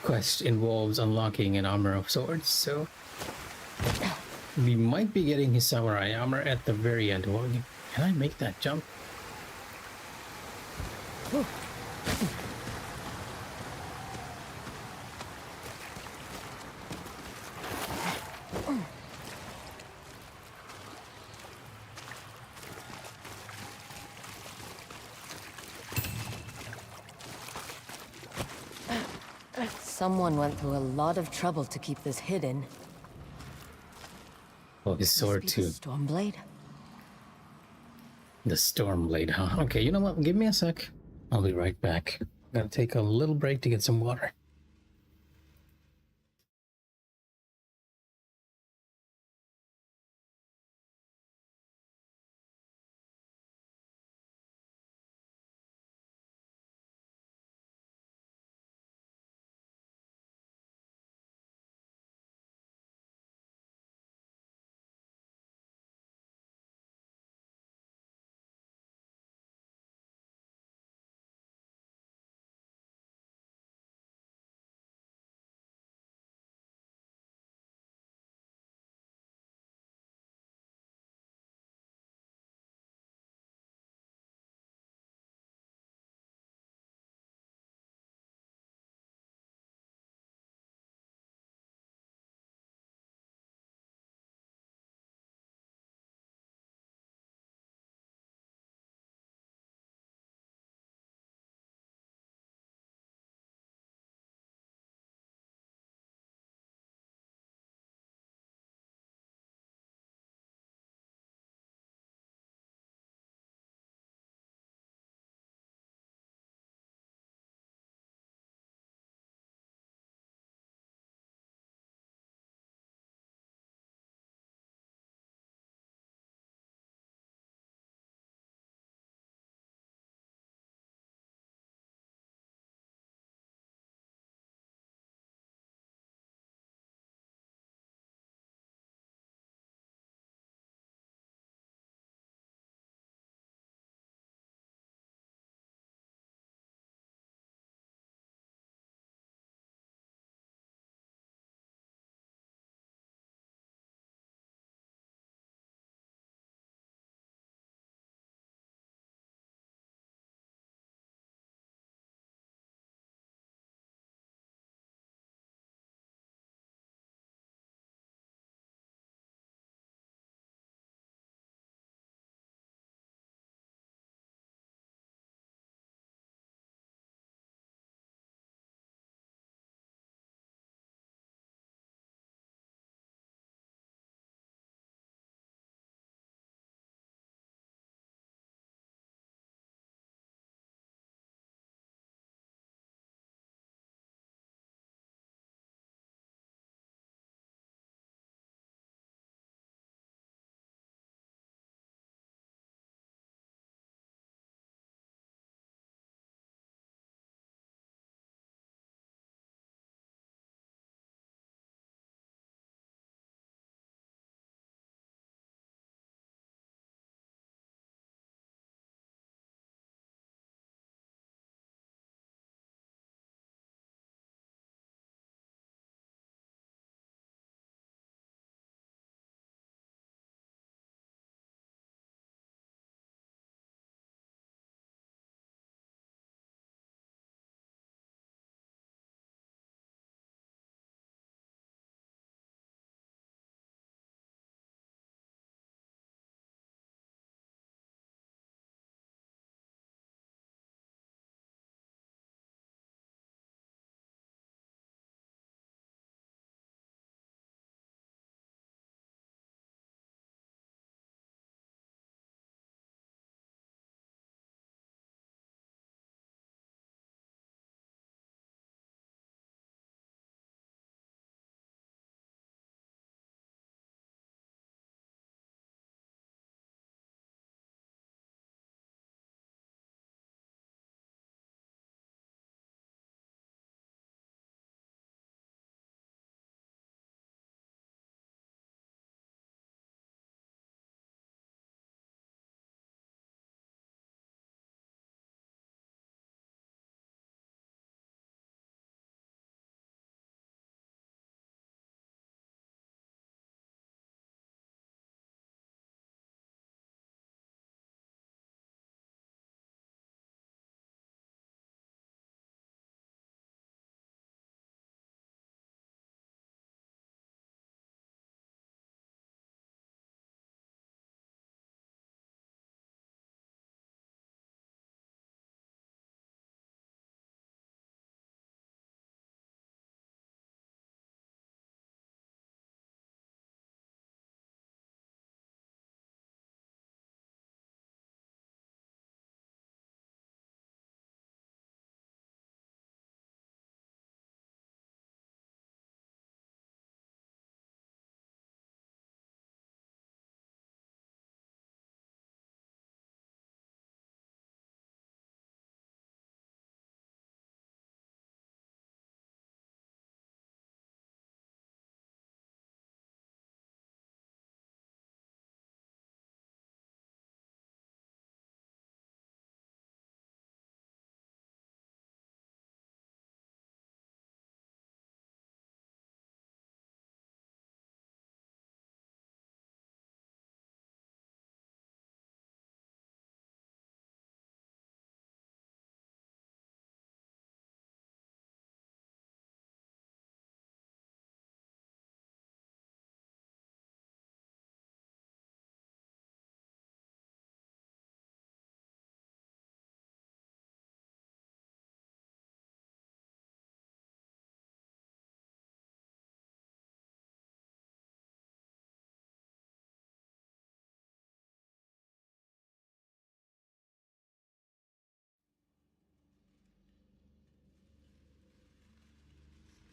quest involves unlocking an armor of sorts, so... we might be getting his samurai armor at the very end. Well, can I make that jump? Someone went through a lot of trouble to keep this hidden. Oh, his sword too. Stormblade? The Stormblade, huh? Okay, you know what? Give me a sec. I'll be right back. Gotta take a little break to get some water.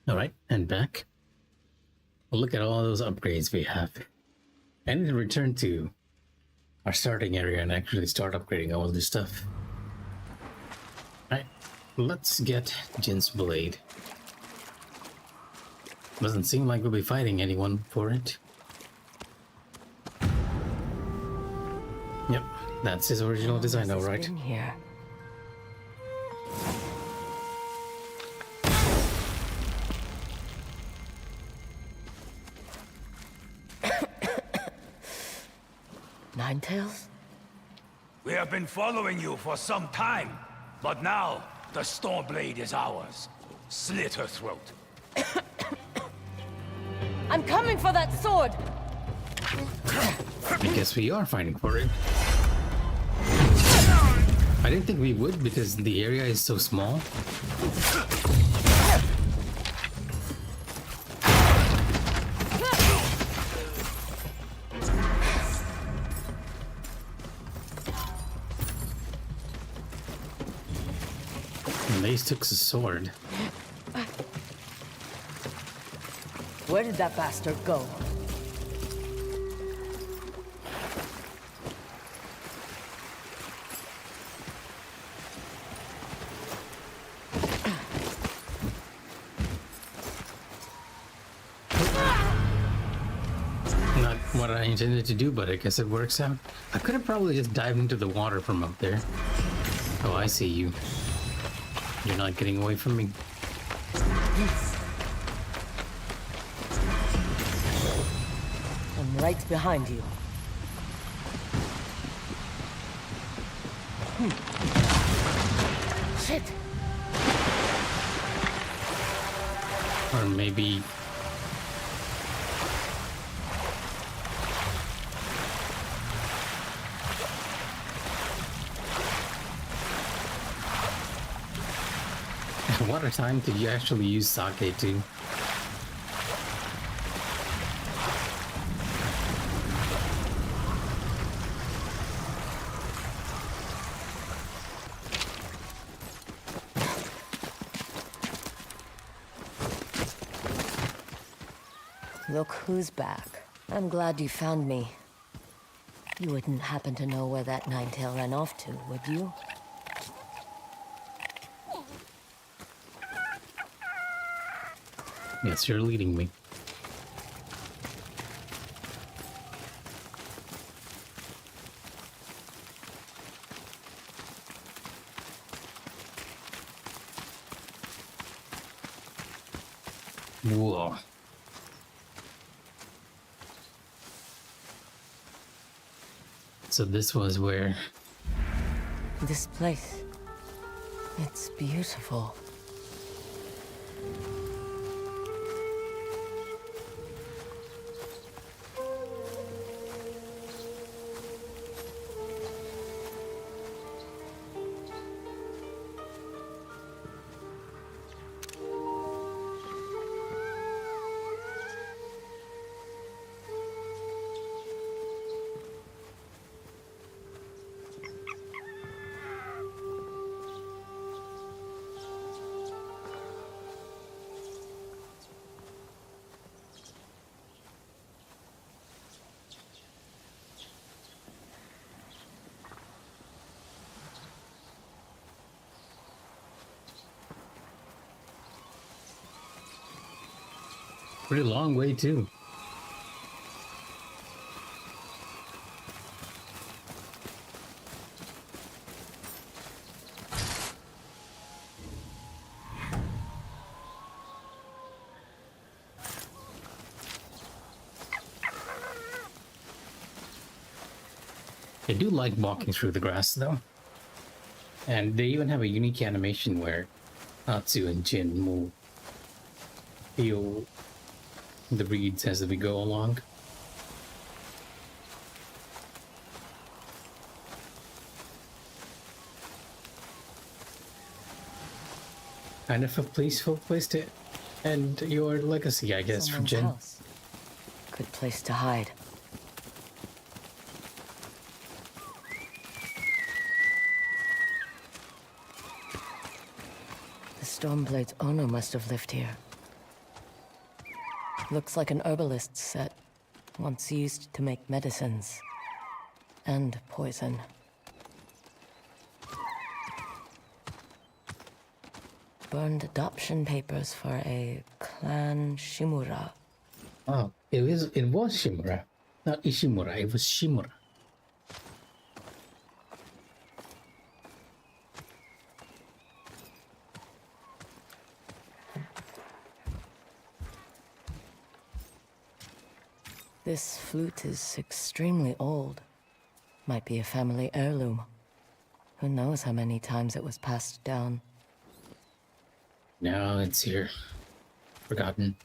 Alright, and back. Look at all those upgrades we have. I need to return to our starting area and actually start upgrading all this stuff. Alright, let's get Jin's blade. Doesn't seem like we'll be fighting anyone for it. Yep, that's his original design, How long has alright. this been here? Ninetales? We have been following you for some time, but now the Stormblade is ours. Slit her throat. I'm coming for that sword! I guess we are fighting for it. I didn't think we would because the area is so small. And Lace took the sword. Where did that bastard go? Not what I intended to do, but I guess it works out. I could have probably just dived into the water from up there. Oh, I see you. You're not getting away from me. I'm right behind you. Shit! Or maybe... What a time did you actually use sake to? Look who's back. I'm glad you found me. You wouldn't happen to know where that Ninetail ran off to, would you? Yes, you're leading me. Whoa. So this was where... This place. It's beautiful. Pretty long way too. I do like walking through the grass though. And they even have a unique animation where Natsu and Jin will feel the reeds as we go along. Kind of a peaceful place to end your legacy, I guess, for Someone's Jin. house. Good place to hide. The Stormblade's owner must have lived here. Looks like an herbalist's set, once used to make medicines. And poison. Burned adoption papers for a clan Shimura. Oh, it was Shimura. Not Ishimura, it was Shimura. This flute is extremely old. Might be a family heirloom. Who knows how many times it was passed down. Now it's here. Forgotten.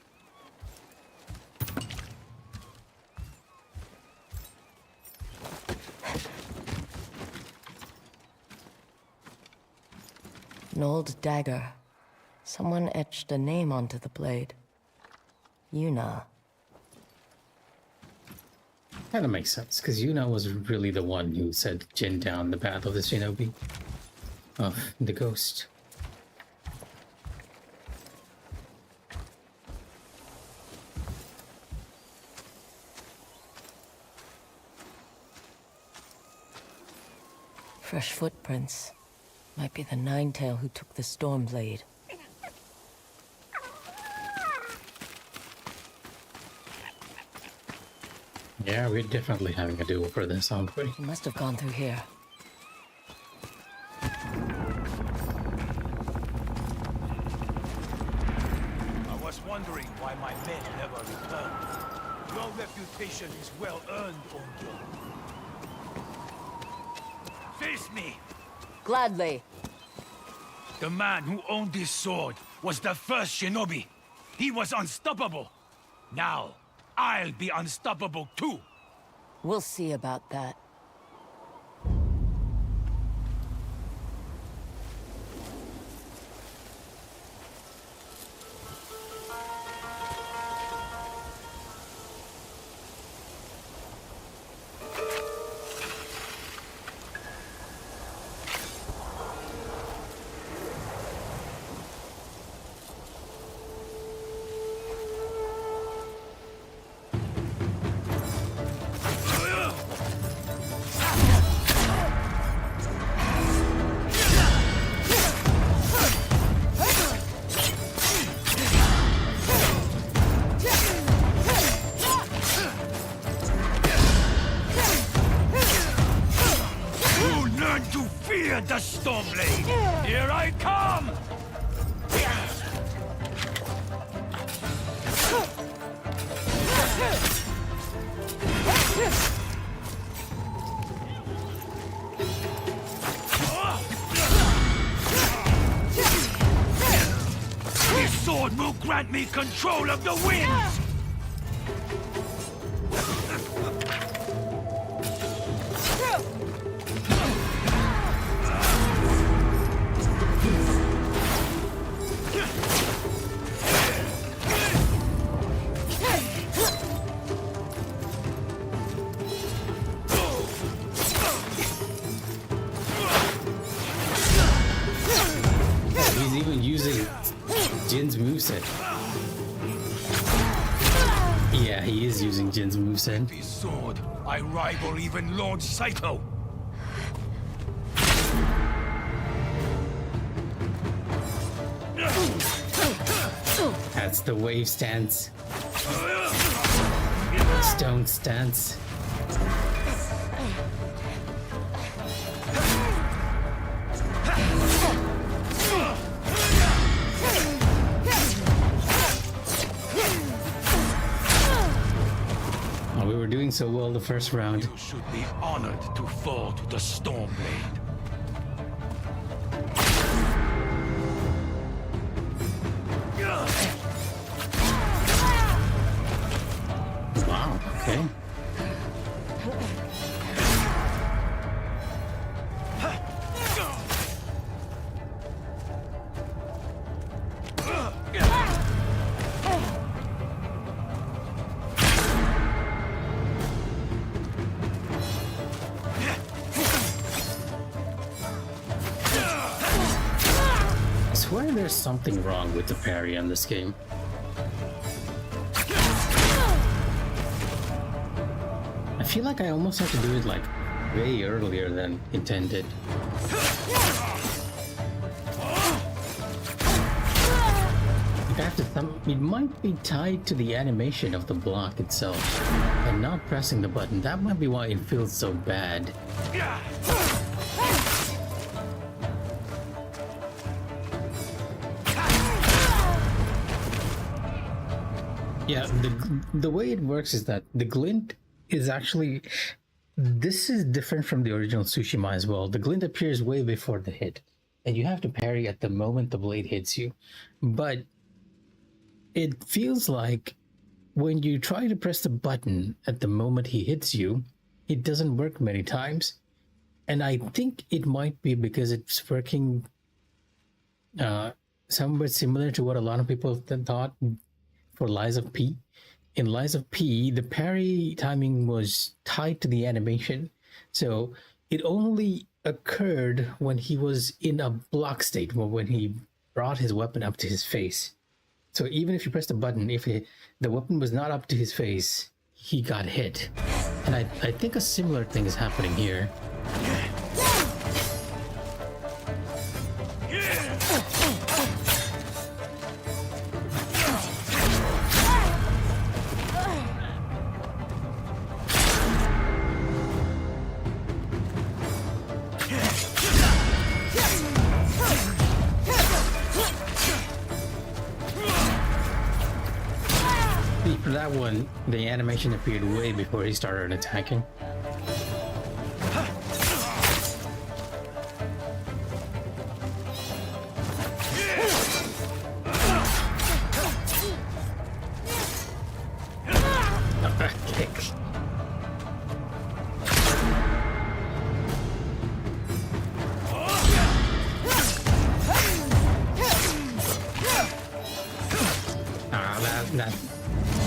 An old dagger. Someone etched a name onto the blade. Yuna. Kind of makes sense, because Yuna was really the one who sent Jin down the path of the shinobi. Of the ghost. Fresh footprints. Might be the Ninetail who took the storm blade. Yeah, we're definitely having a duel for this, aren't we? He must have gone through here. I was wondering why my men never returned. Your reputation is well earned, Onjo. Face me! Gladly. The man who owned this sword was the first shinobi. He was unstoppable. Now, I'll be unstoppable too. We'll see about that. The Stormblade! Here I come! This sword will grant me control of the winds! Jin's moveset. Yeah, he is using Jin's moveset. This sword, I rival even Lord Saito. That's the wave stance. Stone stance. We were doing so well the first round. You should be honored to fall to the Stormblade. Wow, okay. I swear there's something wrong with the parry in this game. feel like I almost have to do it like way earlier than intended. It might be tied to the animation of the block itself, and not pressing the button. That might be why it feels so bad. Yeah, the way it works is that the glint is actually... This is different from the original Tsushima as well. The glint appears way before the hit, and you have to parry at the moment the blade hits you. But it feels like when you try to press the button at the moment he hits you, it doesn't work many times. And I think it might be because it's working somewhat similar to what a lot of people thought for Lies of P. In Lies of P, the parry timing was tied to the animation. So it only occurred when he was in a block state, when he brought his weapon up to his face. So even if you press the button, if the weapon was not up to his face, he got hit. And I think a similar thing is happening here. For that one, the animation appeared way before he started attacking. Kick.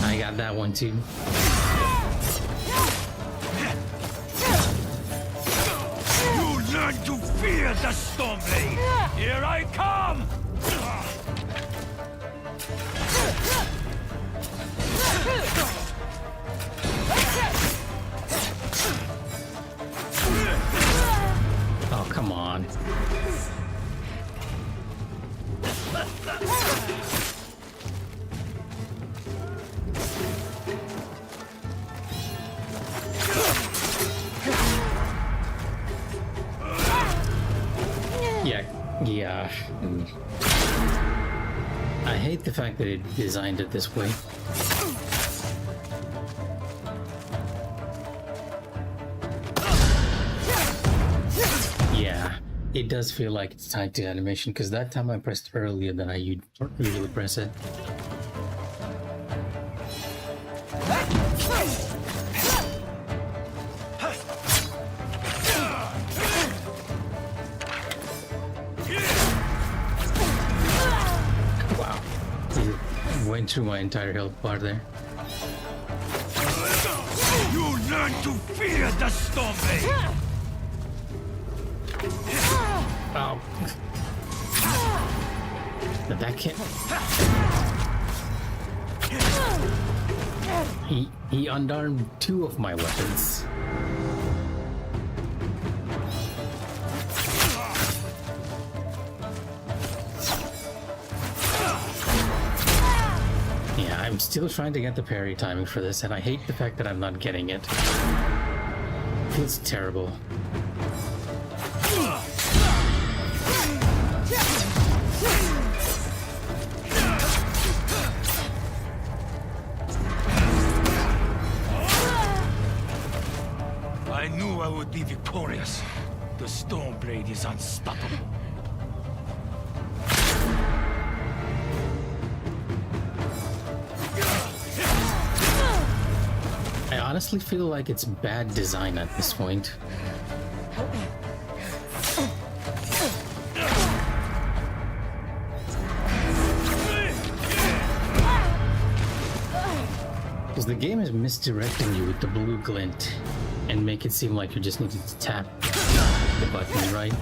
I got that one too. You learn to fear the Stormblade! Here I come! Oh, come on. Yeah. I hate the fact that it designed it this way. Yeah, it does feel like it's tied to animation, because that time I pressed earlier than I usually press it. Went through my entire health bar there. You learn to fear the Stormblade! Oh. The back hit. He unarmed two of my weapons. I'm still trying to get the parry timing for this, and I hate the fact that I'm not getting it. It feels terrible. I knew I would be victorious. The Stormblade is unstoppable. I honestly feel like it's bad design at this point. Because the game is misdirecting you with the blue glint and make it seem like you just need to tap the button, right?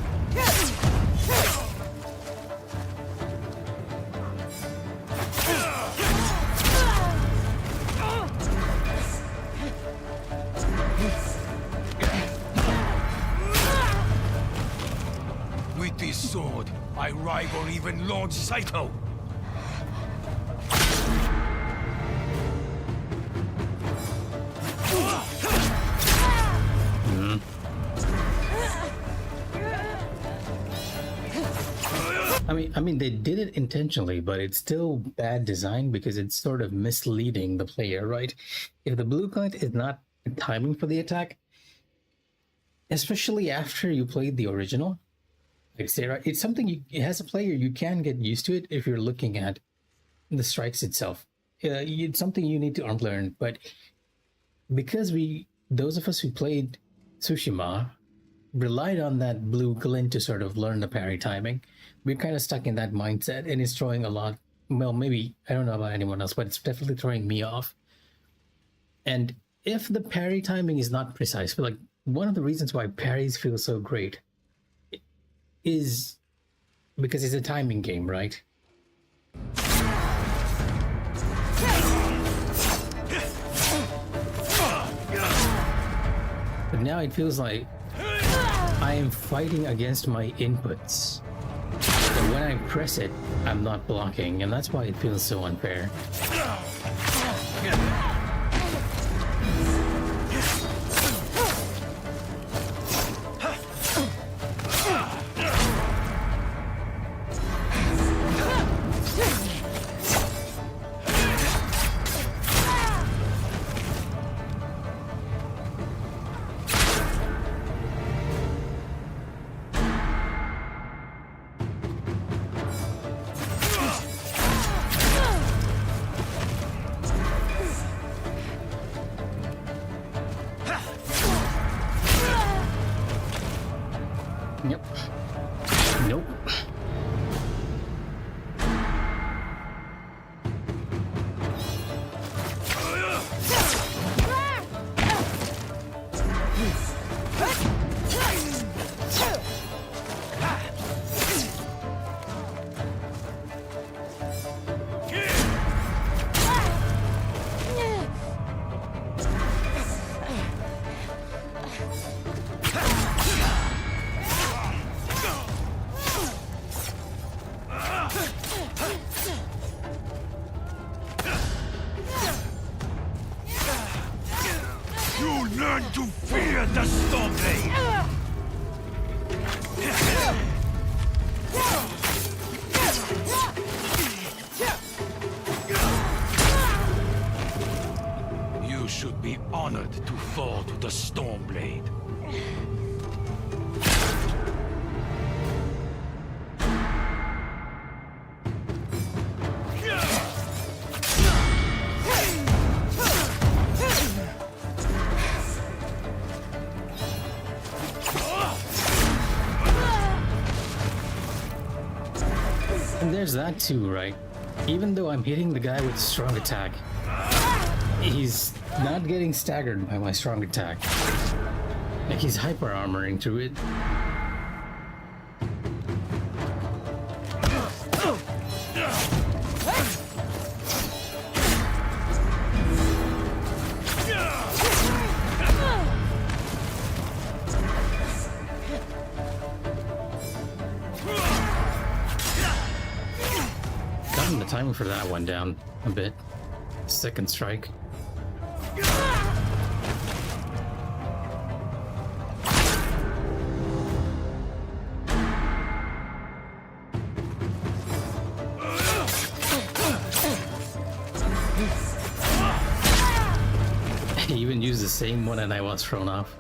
or even Lord Saito. I mean, they did it intentionally, but it's still bad design because it's sort of misleading the player, right? If the blue point is not timing for the attack, especially after you played the original, like say, right, it's something you, as a player, you can get used to it if you're looking at the strikes itself. It's something you need to unlearn, but because those of us who played Tsushima relied on that blue glint to sort of learn the parry timing, we're kind of stuck in that mindset, and it's throwing a lot. Well, maybe I don't know about anyone else, but it's definitely throwing me off. And if the parry timing is not precise, like one of the reasons why parries feel so great is because it's a timing game, right? But now it feels like I am fighting against my inputs. And when I press it, I'm not blocking, and that's why it feels so unfair. Yep. Nope. Learn to fear the Stormblade! You should be honored to fall to the Stormblade. And there's that too, right? Even though I'm hitting the guy with strong attack, he's not getting staggered by my strong attack. Like he's hyper armoring through it. Gotten the timing for that one down a bit. Second strike. I even used the same one and I was thrown off.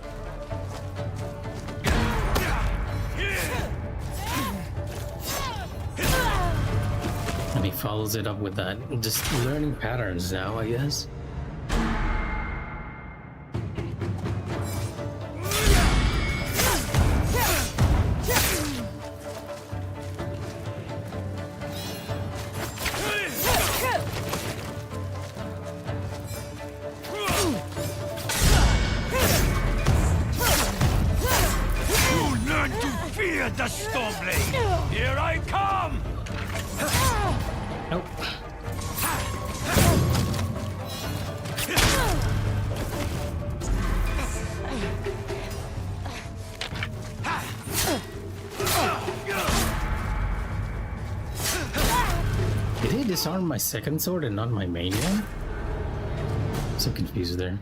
And he follows it up with that. Just learning patterns now, I guess. You learn to fear the Stormblade! Here I come! Nope. disarm my second sword and not my main one? So confused there.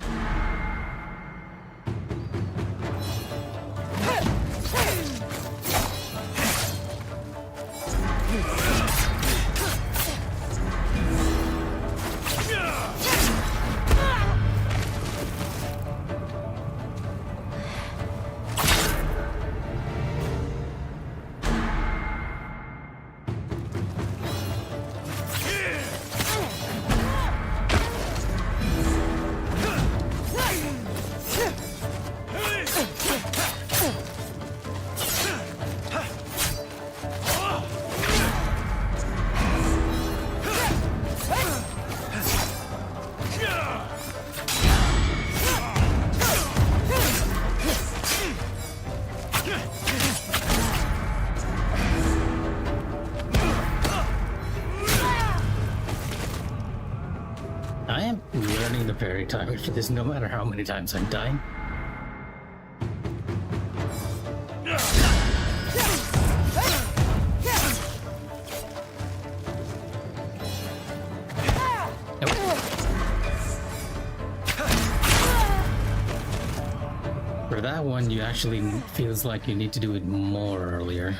I am learning the parry timing for this no matter how many times I'm dying. For that one, you actually feels like you need to do it more earlier.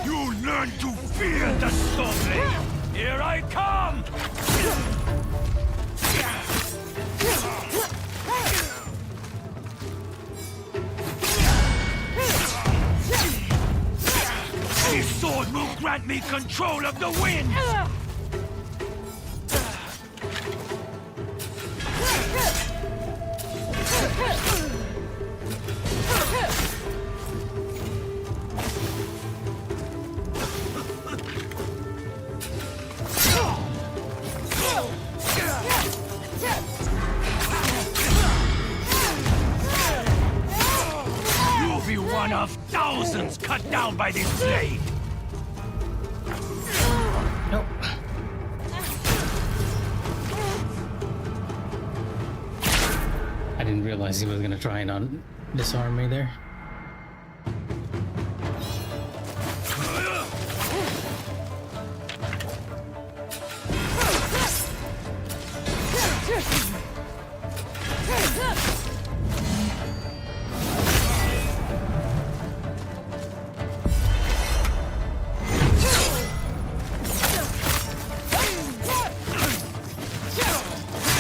You learn to fear the Stormblade! Here I come! This sword will grant me control of the wind! You'll be one of thousands cut down by this blade! Nope. I didn't realize he was gonna try and disarm me there.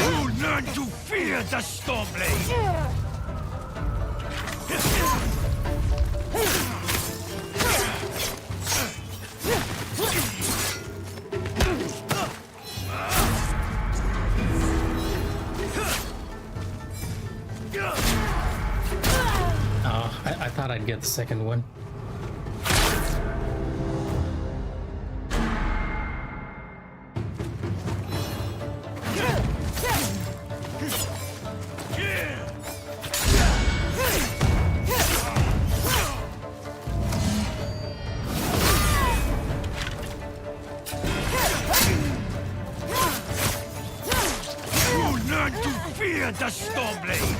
You learn to fear the Stormblade! Oh, I thought I'd get the second one. You learn to fear the Stormblade!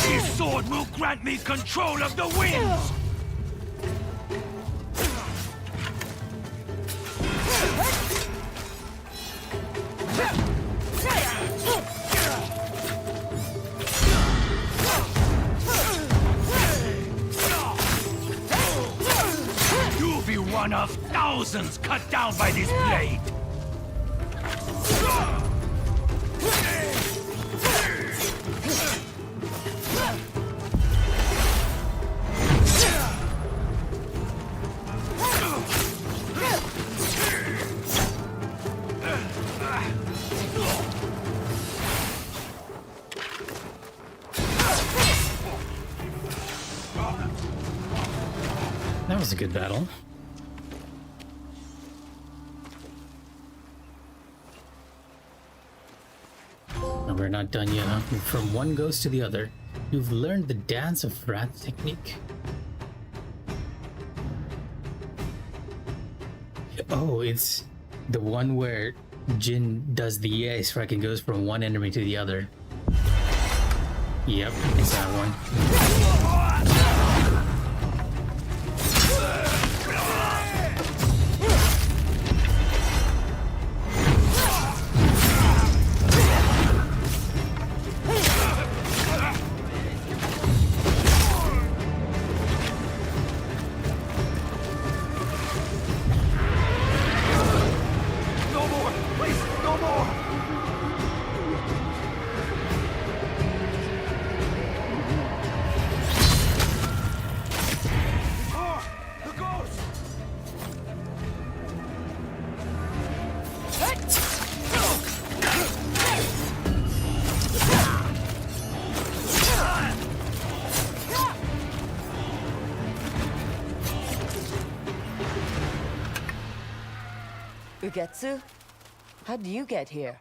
This sword will grant me control of the winds! You'll be one of thousands cut down by this blade! That was a good battle. And we're not done yet, huh? From one ghost to the other, you've learned the dance of wrath technique. Oh, it's the one where Jin does the air strike and goes from one enemy to the other. Yep, it's that one. Ugetsu? How'd you get here?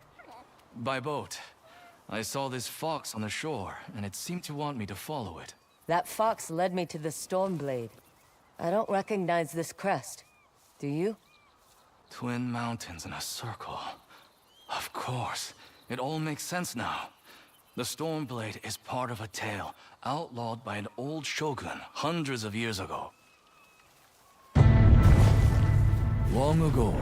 By boat. I saw this fox on the shore, and it seemed to want me to follow it. That fox led me to the Stormblade. I don't recognize this crest. Do you? Twin mountains in a circle. Of course. It all makes sense now. The Stormblade is part of a tale outlawed by an old shogun hundreds of years ago. Long ago,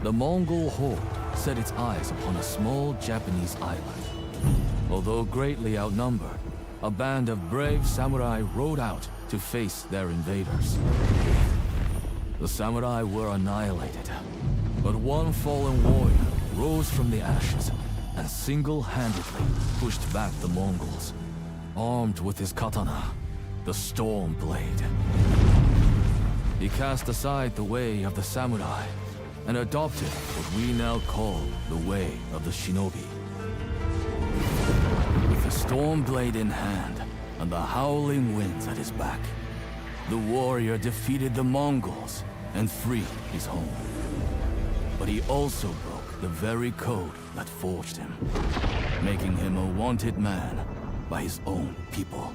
the Mongol horde set its eyes upon a small Japanese island. Although greatly outnumbered, a band of brave samurai rode out to face their invaders. The samurai were annihilated, but one fallen warrior rose from the ashes and single-handedly pushed back the Mongols, armed with his katana, the Stormblade. He cast aside the way of the samurai and adopted what we now call the way of the shinobi. With the Stormblade in hand and the howling winds at his back, the warrior defeated the Mongols and freed his home. But he also broke the very code that forged him, making him a wanted man by his own people.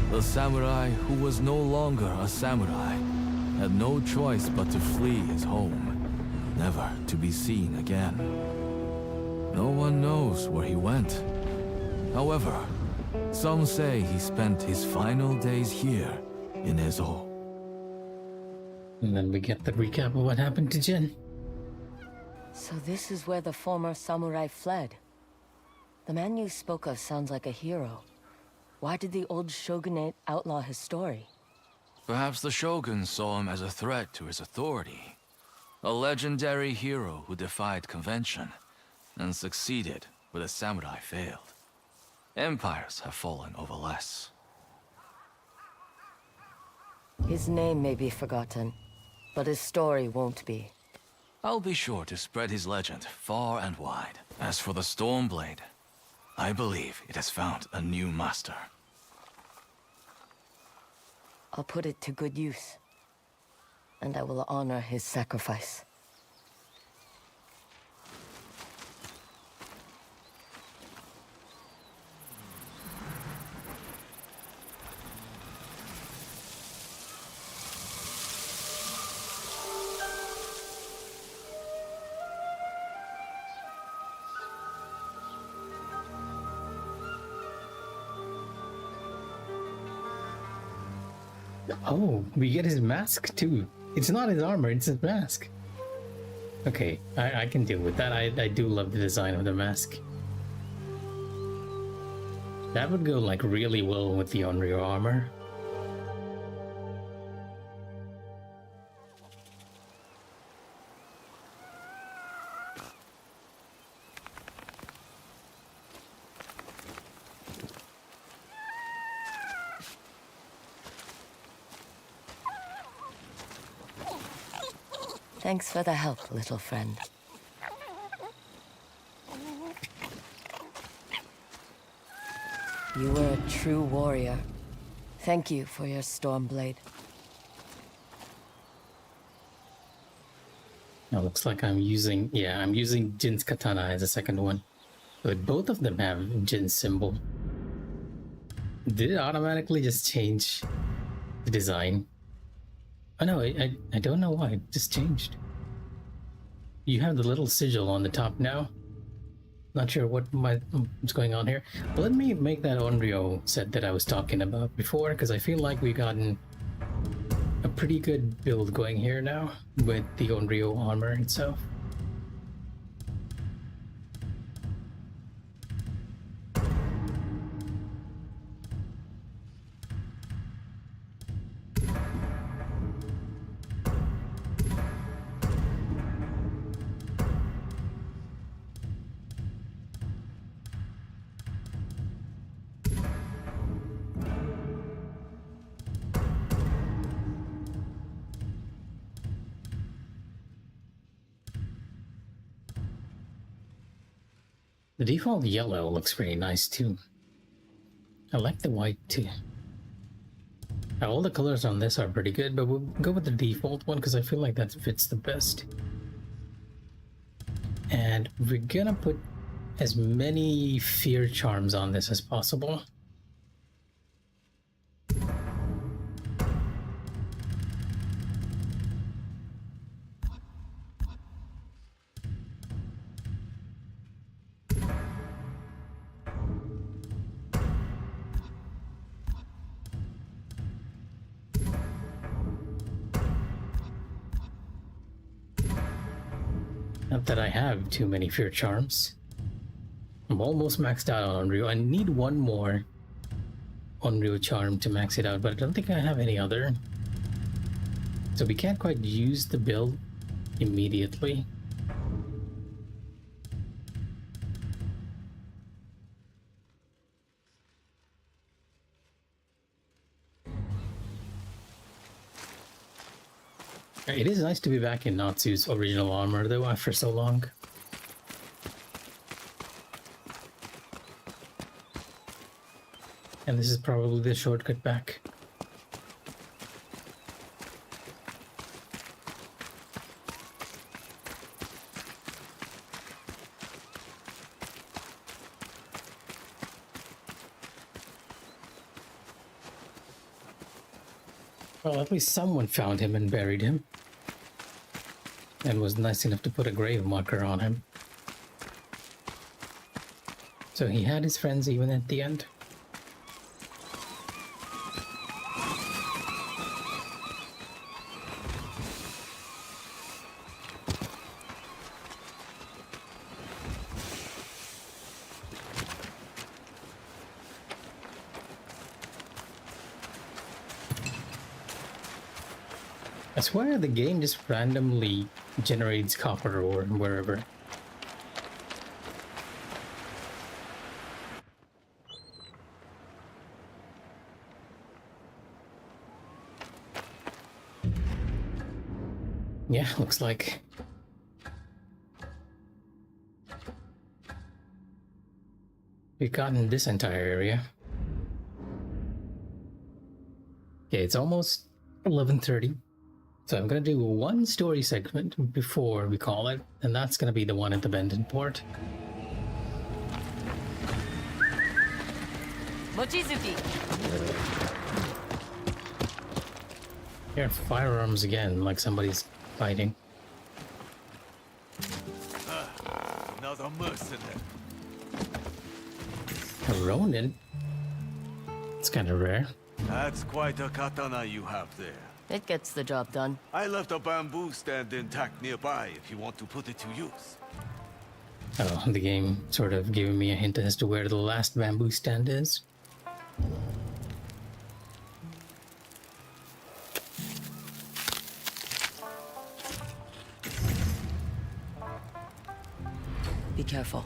The samurai who was no longer a samurai had no choice but to flee his home, never to be seen again. No one knows where he went. However, some say he spent his final days here in Ezo. And then we get the recap of what happened to Jin. So this is where the former samurai fled. The man you spoke of sounds like a hero. Why did the old shogunate outlaw his story? Perhaps the shogun saw him as a threat to his authority. A legendary hero who defied convention and succeeded where the samurai failed. Empires have fallen over less. His name may be forgotten, but his story won't be. I'll be sure to spread his legend far and wide. As for the Stormblade, I believe it has found a new master. I'll put it to good use, and I will honor his sacrifice. Oh, we get his mask too. It's not his armor, it's his mask. Okay, I can deal with that. I do love the design of the mask. That would go like really well with the Onryo armor. Thanks for the help, little friend. You were a true warrior. Thank you for your Stormblade. Now looks like I'm using Jin's katana as a second one. But both of them have Jin's symbol. Did it automatically just change the design? I know, I don't know why, it just changed. You have the little sigil on the top now. Not sure what's going on here. But let me make that Onryo set that I was talking about before, because I feel like we've gotten a pretty good build going here now with the Onryo armor itself. The default yellow looks pretty nice too. I like the white too. All the colors on this are pretty good, but we'll go with the default one because I feel like that fits the best. And we're gonna put as many fear charms on this as possible. Not that I have too many fear charms. I'm almost maxed out on Onryo. I need one more Onryo charm to max it out, but I don't think I have any other. So we can't quite use the build immediately. It is nice to be back in Natsu's original armor though after so long. And this is probably the shortcut back. Well, at least someone found him and buried him. And was nice enough to put a grave marker on him. So he had his friends even at the end. I swear the game just randomly generates copper ore wherever. Yeah, looks like. We've gotten this entire area. Okay, it's almost 11:30. So I'm gonna do one story segment before we call it, and that's gonna be the one at the Bendon port. Mochizuki! Here, firearms again, like somebody's fighting. Another mercenary. A Ronin? It's kind of rare. That's quite a katana you have there. It gets the job done. I left a bamboo stand intact nearby if you want to put it to use. Oh, the game sort of giving me a hint as to where the last bamboo stand is. Be careful.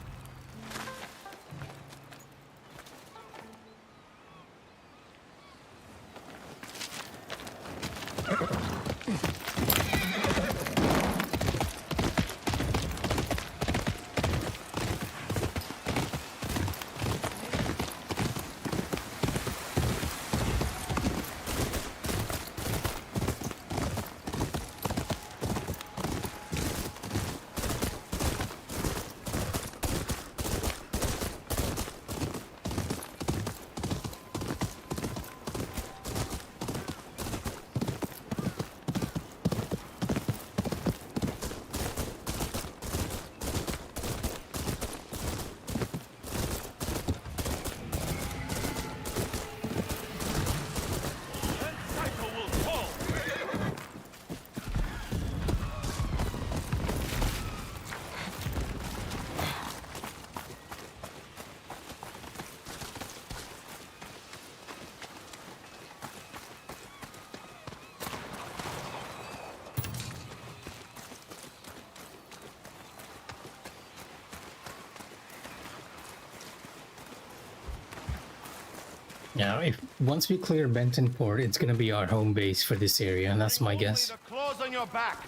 Now, if once we clear Benton Port, it's gonna be our home base for this area, and that's my guess. The claws on your back.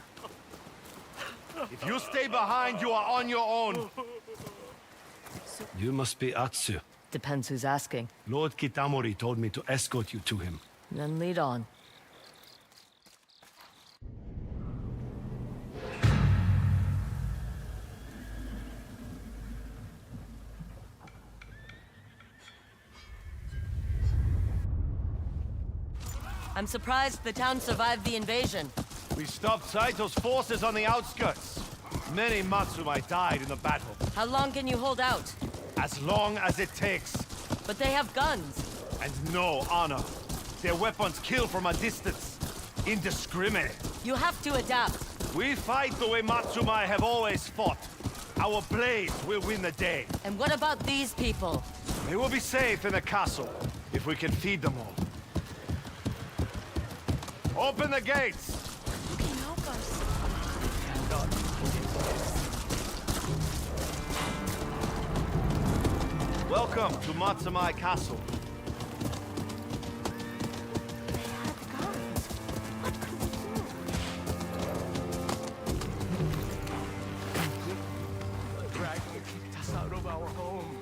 If you stay behind, you are on your own. You must be Atsu. Depends who's asking. Lord Kitamori told me to escort you to him. Then lead on. I'm surprised the town survived the invasion. We stopped Saito's forces on the outskirts. Many Matsumai died in the battle. How long can you hold out? As long as it takes. But they have guns. And no honor. Their weapons kill from a distance. Indiscriminate. You have to adapt. We fight the way Matsumai have always fought. Our blades will win the day. And what about these people? They will be safe in the castle, if we can feed them all. Open the gates! You can help us. Welcome to Matsumai Castle. They had guns. What could we do? Dragon kicked us out of our home.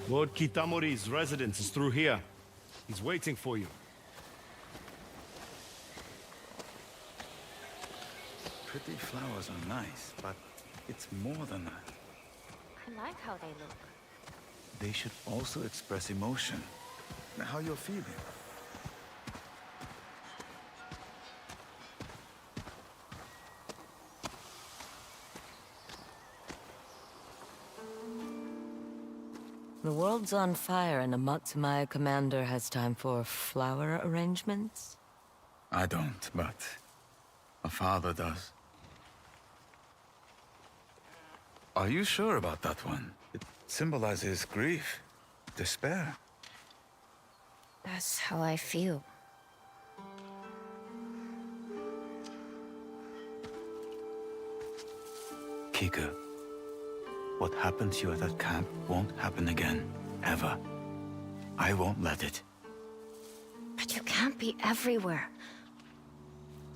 Lord Kitamori's residence is through here. He's waiting for you. Pretty flowers are nice, but it's more than that. I like how they look. They should also express emotion. How you're feeling. The world's on fire and a Matsumaya commander has time for flower arrangements? I don't, but my father does. Are you sure about that one? It symbolizes grief, despair. That's how I feel. Kika, what happened to you at that camp won't happen again, ever. I won't let it. But you can't be everywhere.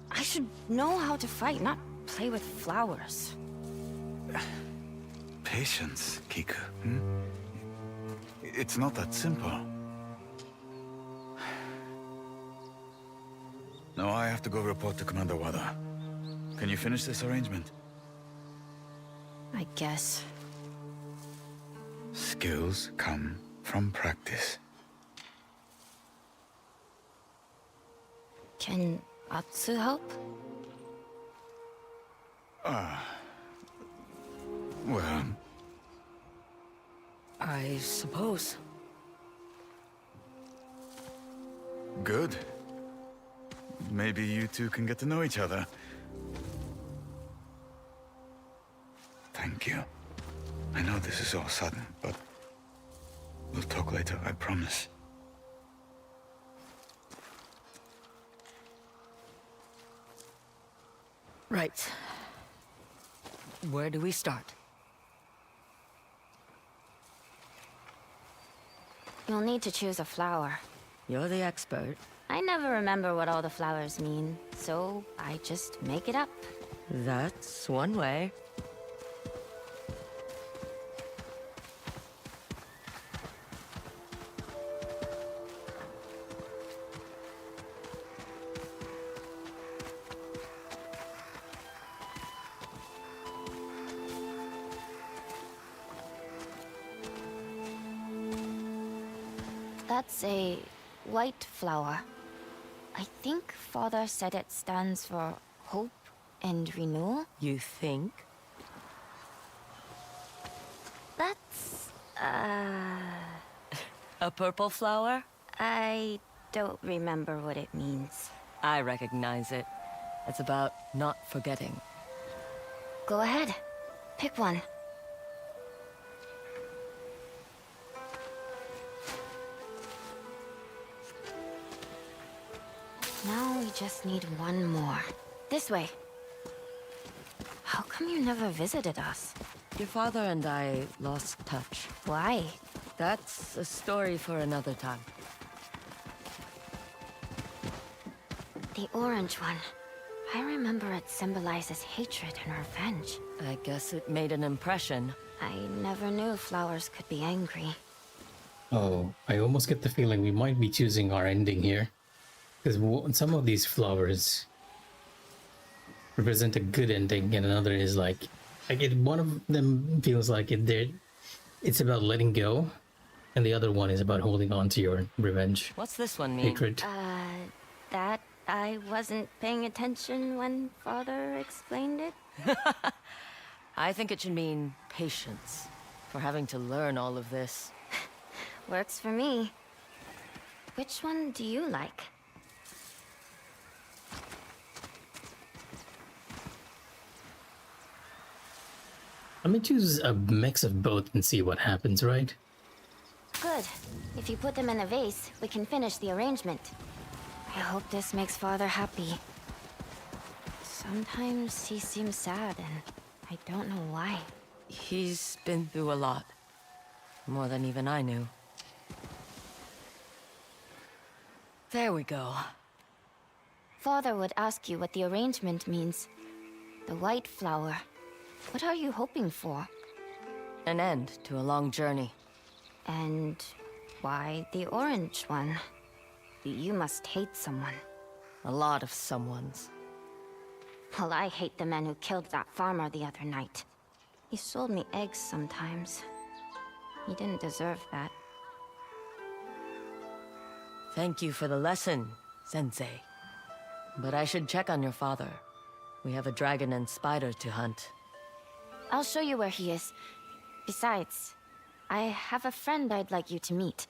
I should know how to fight, not play with flowers. Patience, Kika. Hmm? It's not that simple. Now I have to go report to Commander Wada. Can you finish this arrangement? I guess. Skills come from practice. Can Atsu help? Well... I suppose. Good. Maybe you two can get to know each other. Thank you. I know this is all sudden, but we'll talk later, I promise. Right. Where do we start? You'll need to choose a flower. You're the expert. I never remember what all the flowers mean, so I just make it up. That's one way. That's a white flower. I think Father said it stands for hope and renewal. You think? That's, A purple flower? I don't remember what it means. I recognize it. It's about not forgetting. Go ahead. Pick one. Now we just need one more. This way. How come you never visited us? Your father and I lost touch. Why? That's a story for another time. The orange one. I remember it symbolizes hatred and revenge. I guess it made an impression. I never knew flowers could be angry. Oh, I almost get the feeling we might be choosing our ending here. Because some of these flowers represent a good ending, and another is like one of them feels like it's about letting go, and the other one is about holding on to your revenge. What's this one mean? Hatred. That I wasn't paying attention when Father explained it. I think it should mean patience for having to learn all of this. Works for me. Which one do you like? I'm gonna choose a mix of both and see what happens, right? Good. If you put them in a vase, we can finish the arrangement. I hope this makes Father happy. Sometimes he seems sad, and I don't know why. He's been through a lot. More than even I knew. There we go. Father would ask you what the arrangement means. The white flower. What are you hoping for? An end to a long journey. And why the orange one? You must hate someone. A lot of someones. Well, I hate the man who killed that farmer the other night. He sold me eggs sometimes. He didn't deserve that. Thank you for the lesson, Sensei. But I should check on your father. We have a dragon and spider to hunt. I'll show you where he is. Besides, I have a friend I'd like you to meet.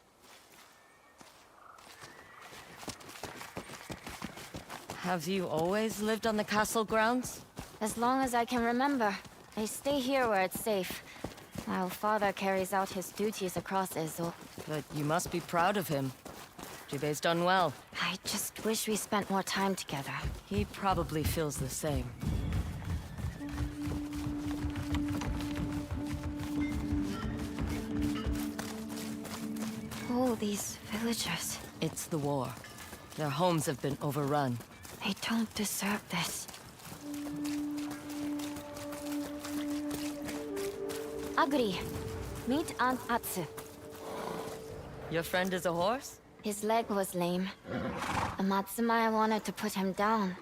Have you always lived on the castle grounds? As long as I can remember. I stay here where it's safe, while Father carries out his duties across Ezo. But you must be proud of him. Jubei's done well. I just wish we spent more time together. He probably feels the same. Oh, these villagers. It's the war. Their homes have been overrun. They don't deserve this. Aguri, meet Aunt Atsu. Your friend is a horse? His leg was lame. The Matsumai wanted to put him down,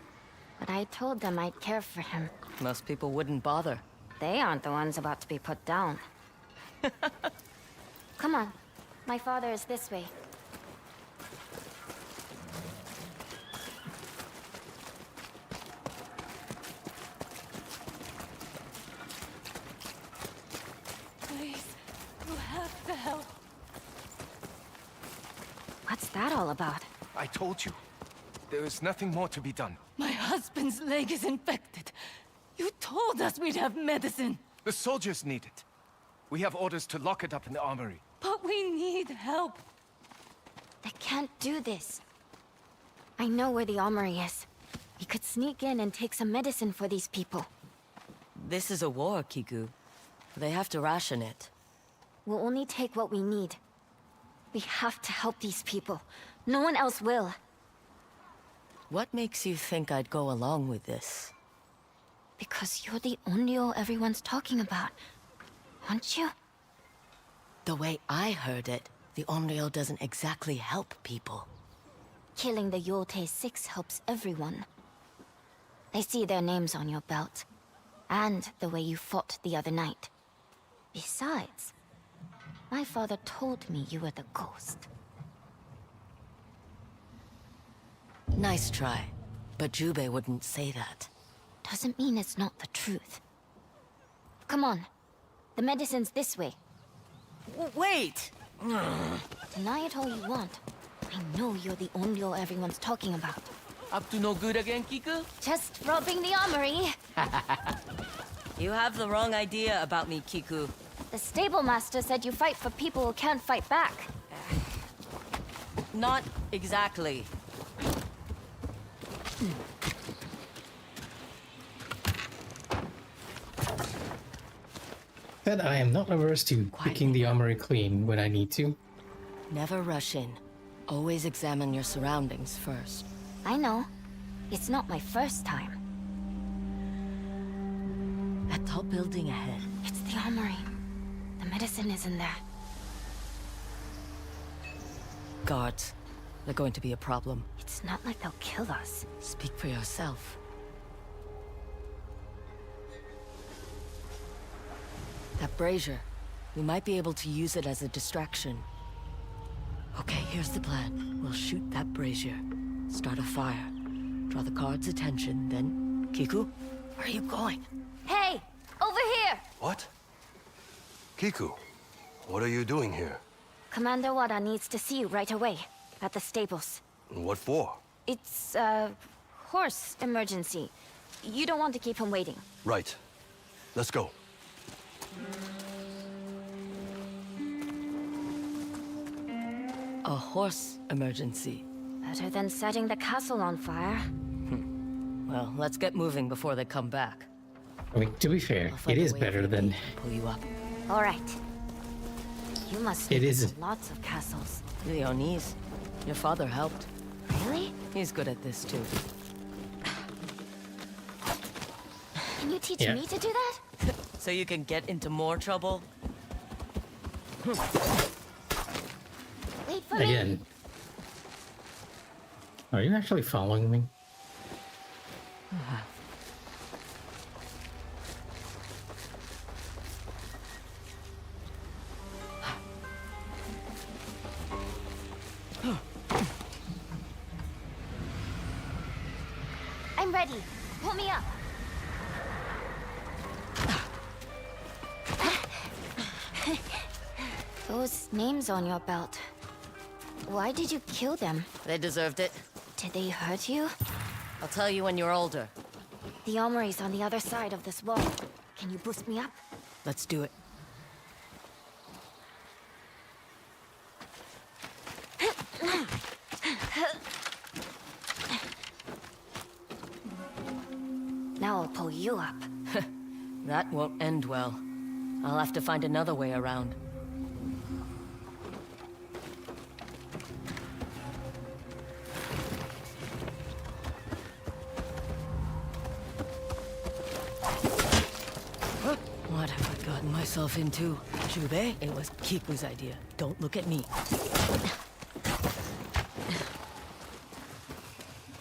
but I told them I'd care for him. Most people wouldn't bother. They aren't the ones about to be put down. Come on. My father is this way. Please, you have to help. What's that all about? I told you. There is nothing more to be done. My husband's leg is infected. You told us we'd have medicine. The soldiers need it. We have orders to lock it up in the armory. But we need help. I can't do this. I know where the armory is. We could sneak in and take some medicine for these people. This is a war, Kiku. They have to ration it. We'll only take what we need. We have to help these people. No one else will. What makes you think I'd go along with this? Because you're the Onryo everyone's talking about, aren't you? The way I heard it, the Onryo doesn't exactly help people. Killing the Yotei 6 helps everyone. I see their names on your belt. And the way you fought the other night. Besides, my father told me you were the ghost. Nice try, but Jubei wouldn't say that. Doesn't mean it's not the truth. Come on. The medicine's this way. Wait! Deny it all you want. I know you're the Onryo everyone's talking about. Up to no good again, Kiku? Just robbing the armory. You have the wrong idea about me, Kiku. The stable master said you fight for people who can't fight back. Not exactly. But I am not averse to picking the armory clean when I need to. Never rush in. Always examine your surroundings first. I know. It's not my first time. That tall building ahead. It's the armory. The medicine is in there. Guards. They're going to be a problem. It's not like they'll kill us. Speak for yourself. That brazier. We might be able to use it as a distraction. Okay, here's the plan. We'll shoot that brazier. Start a fire. Draw the guards' attention, then... Kiku? Where are you going? Hey! Over here! What? Kiku, what are you doing here? Commander Wada needs to see you right away. At the stables. What for? It's a horse emergency. You don't want to keep him waiting. Right. Let's go. A horse emergency. Better than setting the castle on fire. Well, let's get moving before they come back. I mean, to be fair, it is better than... Pull you up. All right. You must It visit is. lots of castles. Leonese. Your father helped. Really? He's good at this too. Can you teach Yeah. me to do that? So you can get into more trouble? Wait for me. Again. Are you actually following me? I'm ready. Pull me up. Those names on your belt. Why did you kill them? They deserved it. Did they hurt you? I'll tell you when you're older. The armory's on the other side of this wall. Can you boost me up? Let's do it. Now I'll pull you up. That won't end well. I'll have to find another way around. What have I gotten myself into? Jube? It was Kiku's idea. Don't look at me.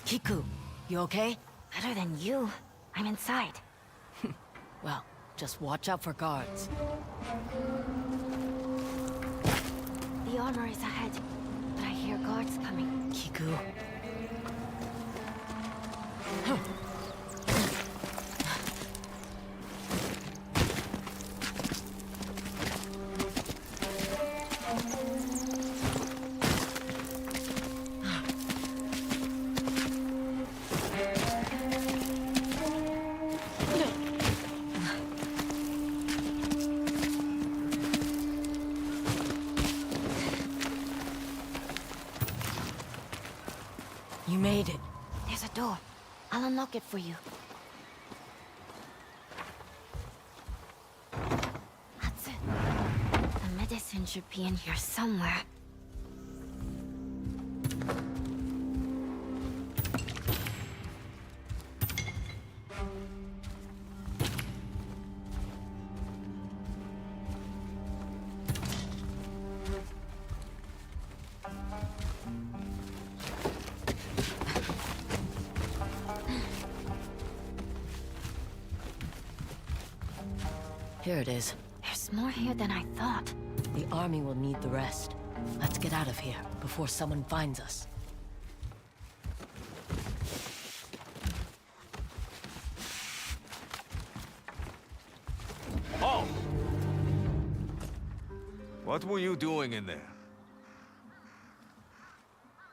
Kiku, you okay? Better than you. I'm inside. Well, just watch out for guards. The armory's ahead, but I hear guards coming. Kiku. You made it. There's a door. I'll unlock it for you. That's it. The medicine should be in here somewhere. Here it is. There's more here than I thought. The army will need the rest. Let's get out of here before someone finds us. Oh! What were you doing in there?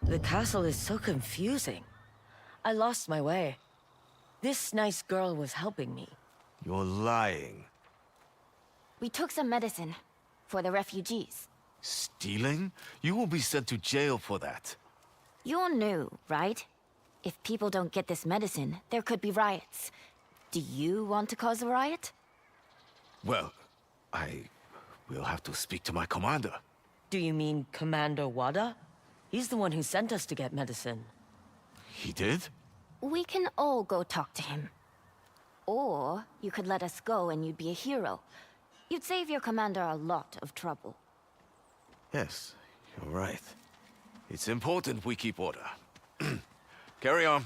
The castle is so confusing. I lost my way. This nice girl was helping me. You're lying. We took some medicine for the refugees. Stealing? You will be sent to jail for that. You knew, right? If people don't get this medicine, there could be riots. Do you want to cause a riot? Well, I will have to speak to my commander. Do you mean Commander Wada? He's the one who sent us to get medicine. He did? We can all go talk to him. Or you could let us go and you'd be a hero. You'd save your commander a lot of trouble. Yes, you're right. It's important we keep order. Carry on.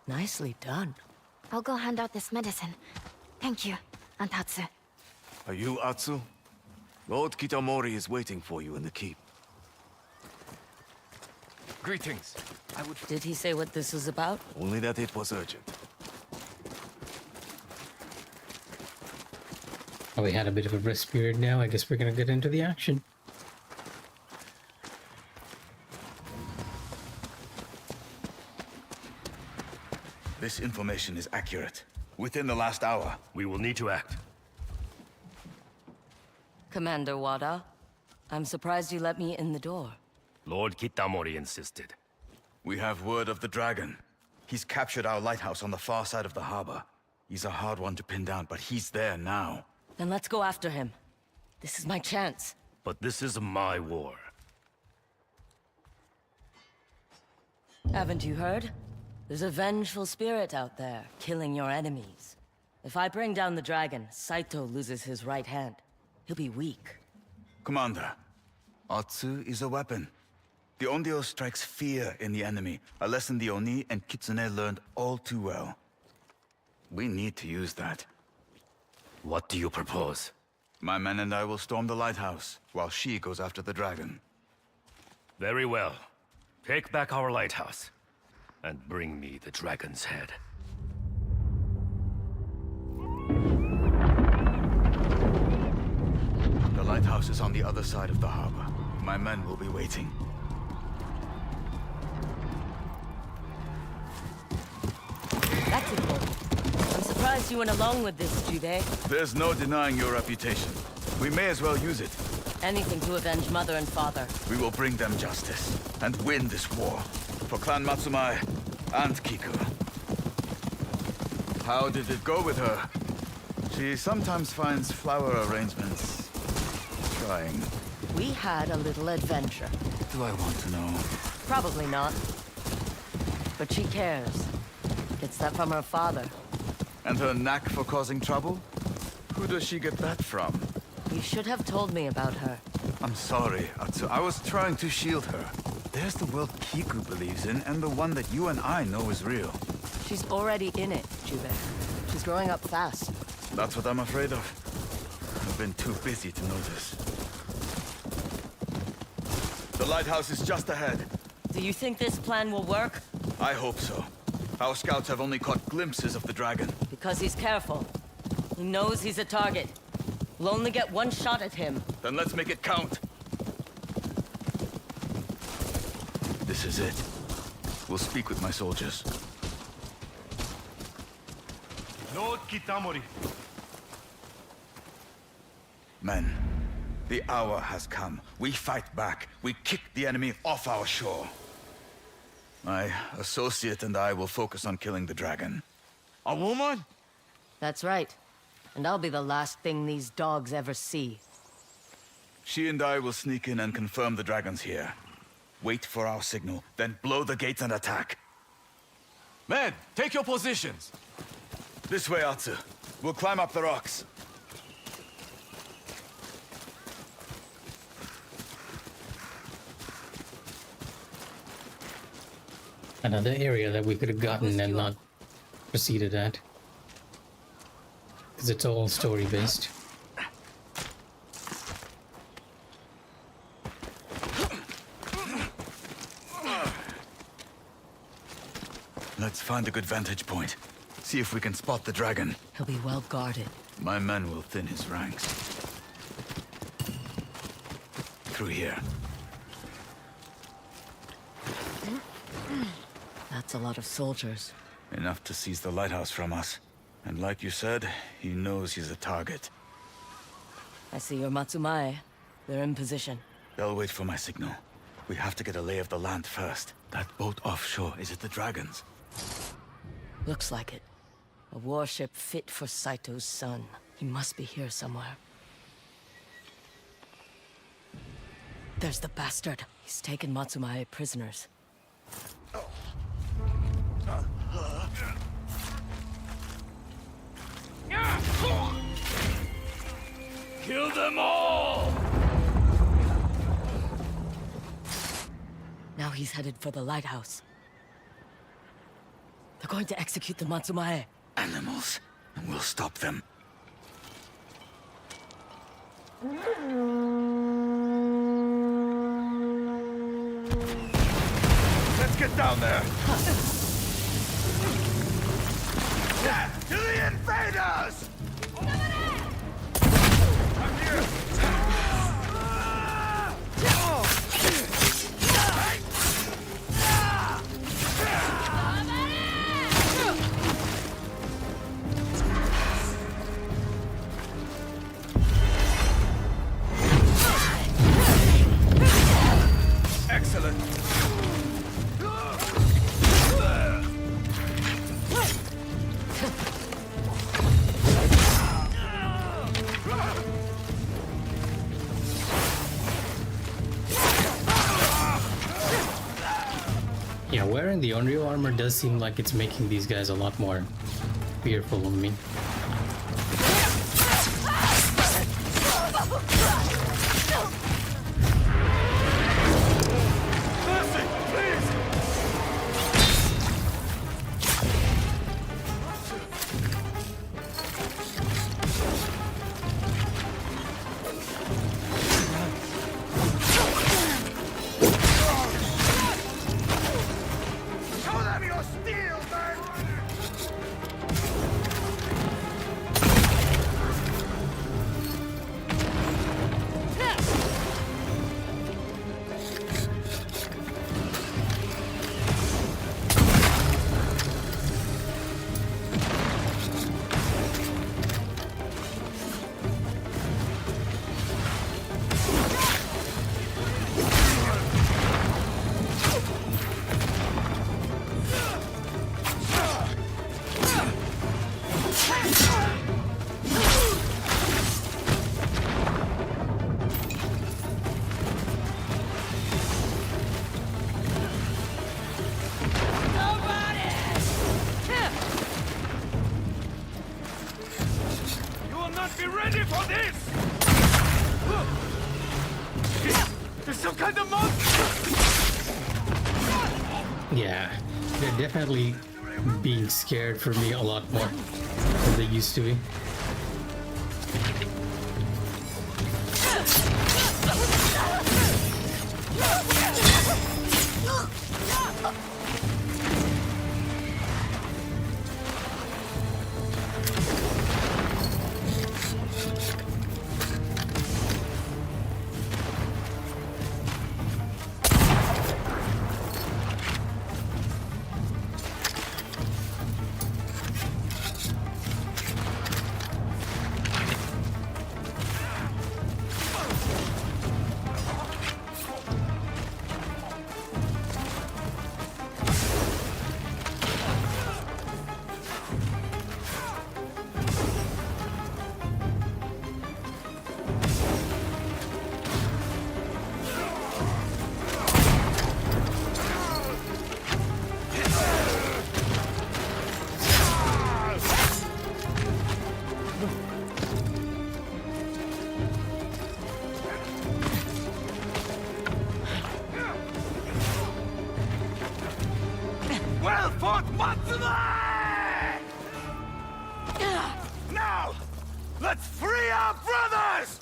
Nicely done. I'll go hand out this medicine. Thank you, Aunt Atsu. Are you Atsu? Lord Kitamori is waiting for you in the keep. Greetings. Did he say what this was about? Only that it was urgent. Oh, we had a bit of a rest period now. I guess we're gonna get into the action. This information is accurate. Within the last hour. We will need to act. Commander Wada, I'm surprised you let me in the door. Lord Kitamori insisted. We have word of the dragon. He's captured our lighthouse on the far side of the harbor. He's a hard one to pin down, but he's there now. Then let's go after him. This is my chance. But this is my war. Haven't you heard? There's a vengeful spirit out there, killing your enemies. If I bring down the dragon, Saito loses his right hand. He'll be weak. Commander, Atsu is a weapon. The Onryo strikes fear in the enemy, a lesson the Oni and Kitsune learned all too well. We need to use that. What do you propose? My men and I will storm the lighthouse, while she goes after the dragon. Very well. Take back our lighthouse, and bring me the dragon's head. The lighthouse is on the other side of the harbor. My men will be waiting. That's important. I'm surprised you went along with this, Jubei. There's no denying your reputation. We may as well use it. Anything to avenge mother and father. We will bring them justice, and win this war. For Clan Matsumai and Kiku. How did it go with her? She sometimes finds flower arrangements trying. We had a little adventure. Do I want to know? Probably not. But she cares. Gets that from her father. And her knack for causing trouble? Who does she get that from? You should have told me about her. I'm sorry, Atsu. I was trying to shield her. There's the world Kiku believes in, and the one that you and I know is real. She's already in it, Jubei. She's growing up fast. That's what I'm afraid of. I've been too busy to notice. The lighthouse is just ahead. Do you think this plan will work? I hope so. Our scouts have only caught glimpses of the dragon. Because he's careful. He knows he's a target. We'll only get one shot at him. Then let's make it count. This is it. We'll speak with my soldiers. Lord Kitamori. Men, the hour has come. We fight back. We kick the enemy off our shore. My associate and I will focus on killing the dragon. A woman? That's right. And I'll be the last thing these dogs ever see. She and I will sneak in and confirm the dragon's here. Wait for our signal, then blow the gates and attack. Men, take your positions! This way, Atsu. We'll climb up the rocks. Another area that we could have gotten and not proceeded at. Because it's all story-based. Let's find a good vantage point. See if we can spot the dragon. He'll be well guarded. My men will thin his ranks. Through here. That's a lot of soldiers. Enough to seize the lighthouse from us. And like you said, he knows he's a target. I see your Matsumai. They're in position. They'll wait for my signal. We have to get a lay of the land first. That boat offshore, is it the dragon's? Looks like it. A warship fit for Saito's son. He must be here somewhere. There's the bastard. He's taken Matsumae prisoners. Kill them all! Now he's headed for the lighthouse. They're going to execute the Matsumae. Animals, and we'll stop them. Let's get down there! To the invaders! I'm here! Excellent! Yeah, wearing the Onryo armor does seem like it's making these guys a lot more fearful of me. Show them your steel, man! You will not be ready for this! There's some kind of monster! Yeah, they're definitely being scared for me a lot more than they used to be. Well fought, Matsumae! Now, let's free our brothers!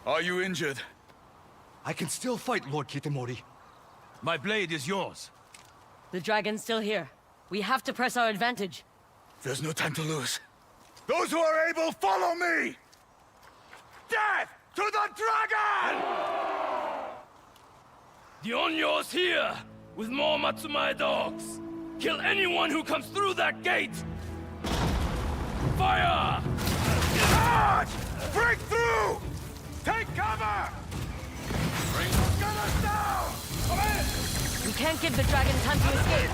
Are you injured? I can still fight, Lord Kitamori. My blade is yours. The dragon's still here. We have to press our advantage. There's no time to lose. Those who are able, follow me! Death to the dragon! The Onyo's here, with more Matsumae dogs. Kill anyone who comes through that gate! Fire! Charge! Break through! Take cover! Bring those gunners down! Come in! We can't give the dragon time to escape.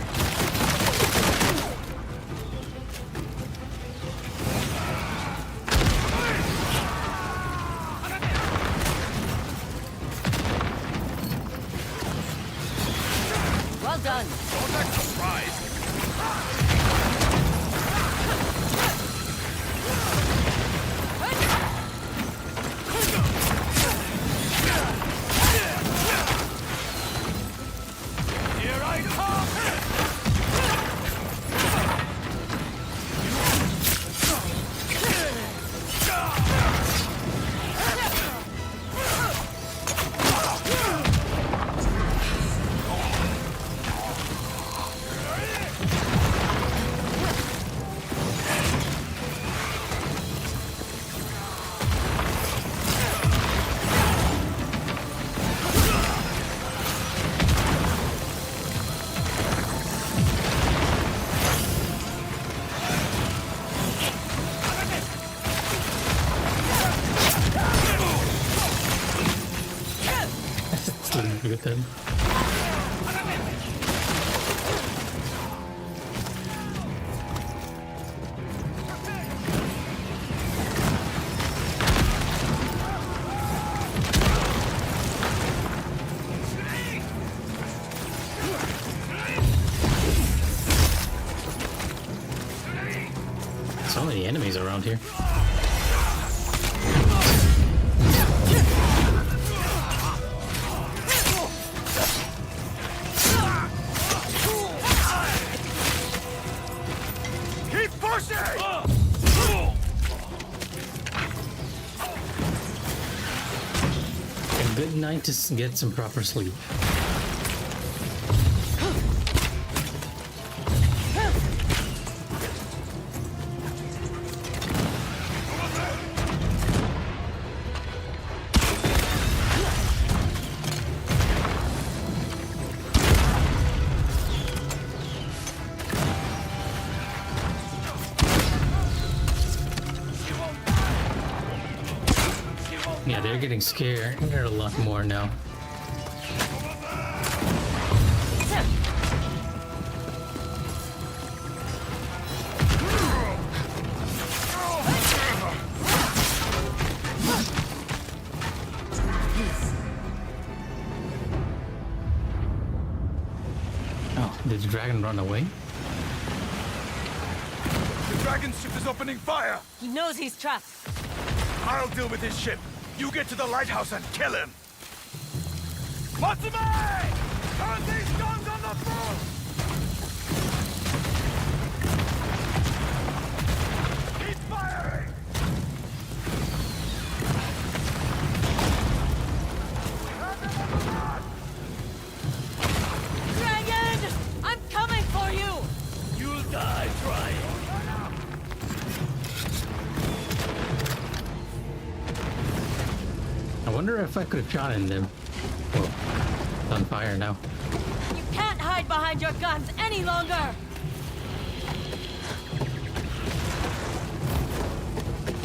with him. So many enemies around here. Keep pushing! A good night to get some proper sleep. Yeah, they're getting scared. They're a lot more now. Oh, did the dragon run away? The dragon ship is opening fire! He knows he's trapped. I'll deal with his ship. You get to the lighthouse and kill him! Matsume! Turn these guns on the fool! Keep firing! Dragon! I'm coming for you! You'll die trying! I wonder if I could have shot in them. Well, it's on fire now. You can't hide behind your guns any longer!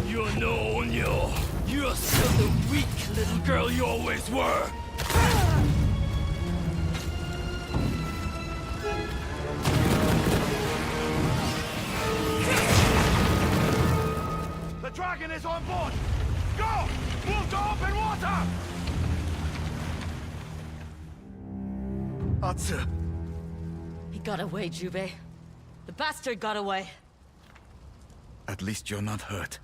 You're no Onyo. You're still the weak little girl you always were. The dragon is on board. Go! Move to open water! Atsu. He got away, Jubei. The bastard got away. At least you're not hurt.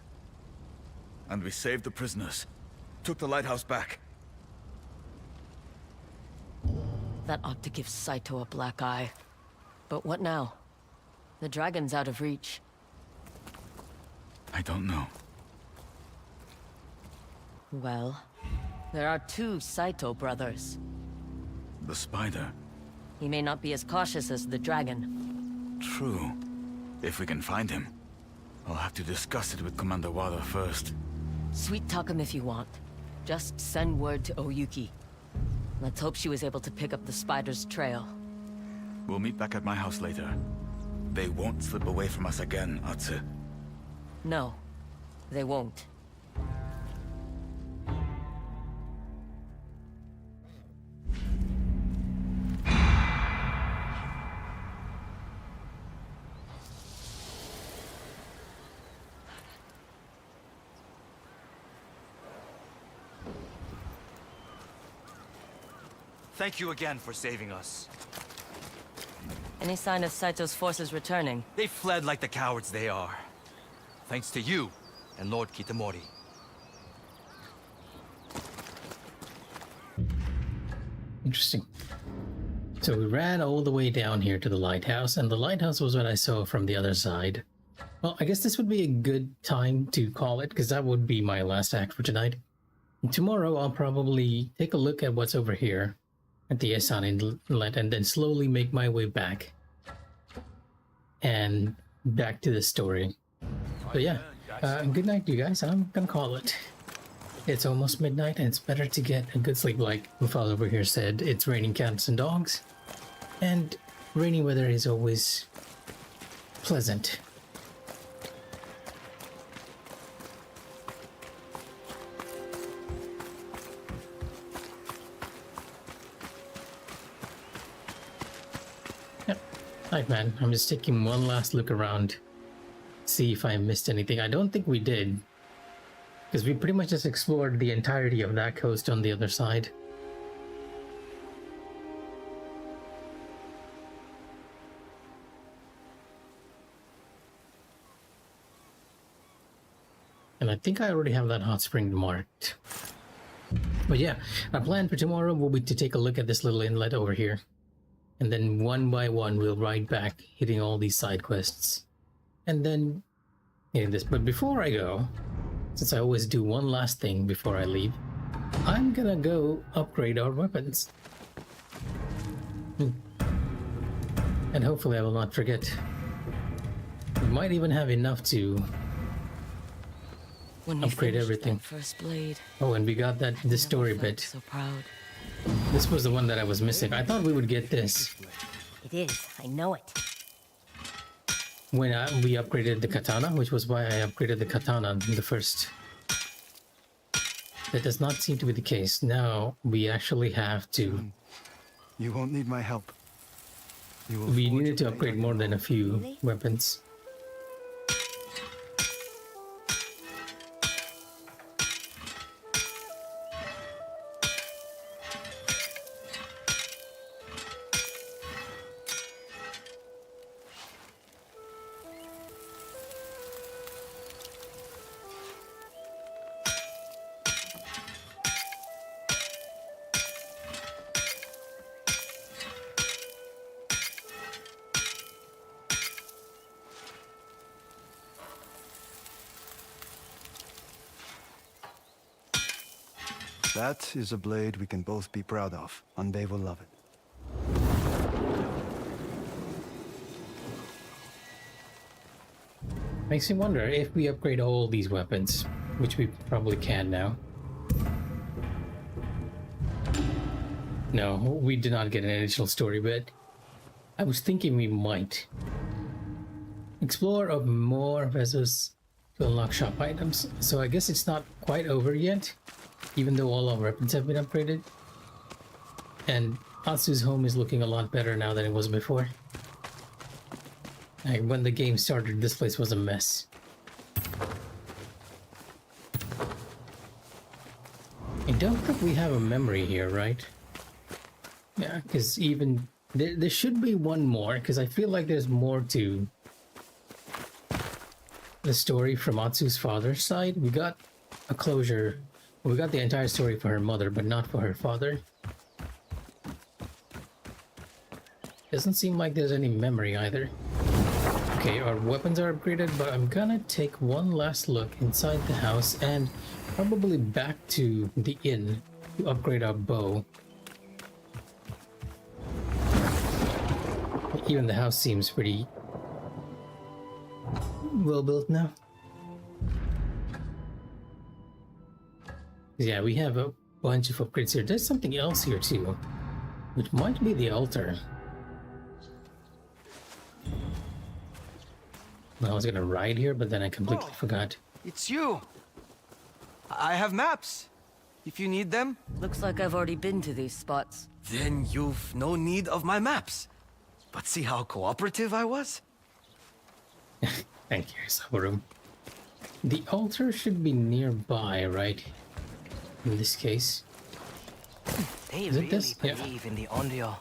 And we saved the prisoners. Took the lighthouse back. That ought to give Saito a black eye. But what now? The dragon's out of reach. I don't know. Well, there are two Saito brothers. The spider. He may not be as cautious as the dragon. True. If we can find him. I'll have to discuss it with Commander Wada first. Sweet talk him if you want. Just send word to Oyuki. Let's hope she was able to pick up the spider's trail. We'll meet back at my house later. They won't slip away from us again, Atsu. No, they won't. Thank you again for saving us. Any sign of Saito's forces returning? They fled like the cowards they are. Thanks to you and Lord Kitamori. Interesting. So we ran all the way down here to the lighthouse, and the lighthouse was what I saw from the other side. Well, I guess this would be a good time to call it, because that would be my last act for tonight. And tomorrow I'll probably take a look at what's over here at the Esan Inlet, and then slowly make my way back. And back to the story. But yeah, good night, you guys. I'm gonna call it. It's almost midnight, and it's better to get a good sleep, like Mikh'a over here said. It's raining cats and dogs, and rainy weather is always pleasant. Alright, man. I'm just taking one last look around. See if I missed anything. I don't think we did. Because we pretty much just explored the entirety of that coast on the other side. And I think I already have that hot spring marked. But yeah, our plan for tomorrow will be to take a look at this little inlet over here. And then one by one we'll ride back, hitting all these side quests. And then hitting this. But before I go, since I always do one last thing before I leave, I'm gonna go upgrade our weapons. And hopefully I will not forget. We might even have enough to upgrade everything. First blade. Oh, and we got this story bit. So proud. This was the one that I was missing. I thought we would get this. It is. I know it. When we upgraded the katana, which was why I upgraded the katana in the first. That does not seem to be the case. Now we actually have to. You won't need my help. We needed to upgrade more than a few weapons. That is a blade we can both be proud of, and they will love it. Makes me wonder if we upgrade all these weapons, which we probably can now. No, we did not get an additional story bit. I was thinking we might. Explore of more vessels to unlock shop items. So I guess it's not quite over yet, even though all our weapons have been upgraded. And Atsu's home is looking a lot better now than it was before. Like, when the game started, this place was a mess. I don't think we have a memory here, right? Yeah, because even... There should be one more, because I feel like there's more to the story from Atsu's father's side. We got a closure. We got the entire story for her mother, but not for her father. Doesn't seem like there's any memory either. Okay, our weapons are upgraded, but I'm gonna take one last look inside the house and probably back to the inn to upgrade our bow. Even the house seems pretty well built now. Yeah, we have a bunch of upgrades here. There's something else here too, which might be the altar. I was gonna ride here, but then I completely forgot. It's you. I have maps. If you need them. Looks like I've already been to these spots. Then you've no need of my maps. But see how cooperative I was? Thank you, Sabaru. The altar should be nearby, right? In this case. They Is it really this? believe in the Onryo.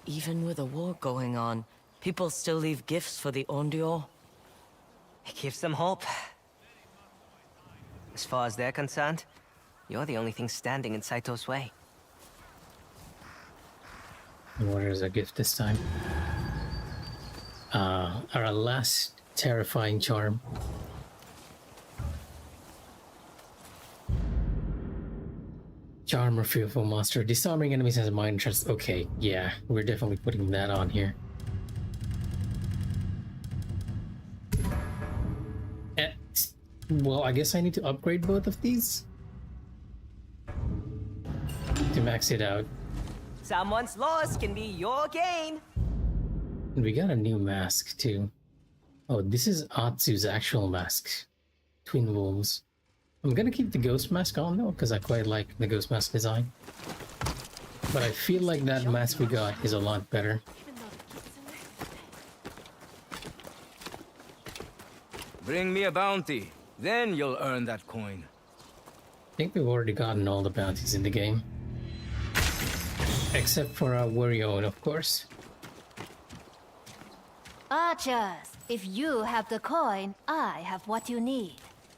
Even with a war going on, people still leave gifts for the Onryo. It gives them hope. As far as they're concerned, you're the only thing standing in Saito's way. And what is our gift this time? Our last terrifying charm. Charm or fearful monster. Disarming enemies has a mind interest. Okay, yeah, we're definitely putting that on here. Well, I guess I need to upgrade both of these to max it out. Someone's loss can be your gain. And we got a new mask too. Oh, this is Atsu's actual mask. Twin wolves. I'm gonna keep the ghost mask on though, because I quite like the ghost mask design. But I feel like that mask we got is a lot better. Bring me a bounty, then you'll earn that coin. I think we've already gotten all the bounties in the game. Except for our very own, of course. Archers, if you have the coin, I have what you need.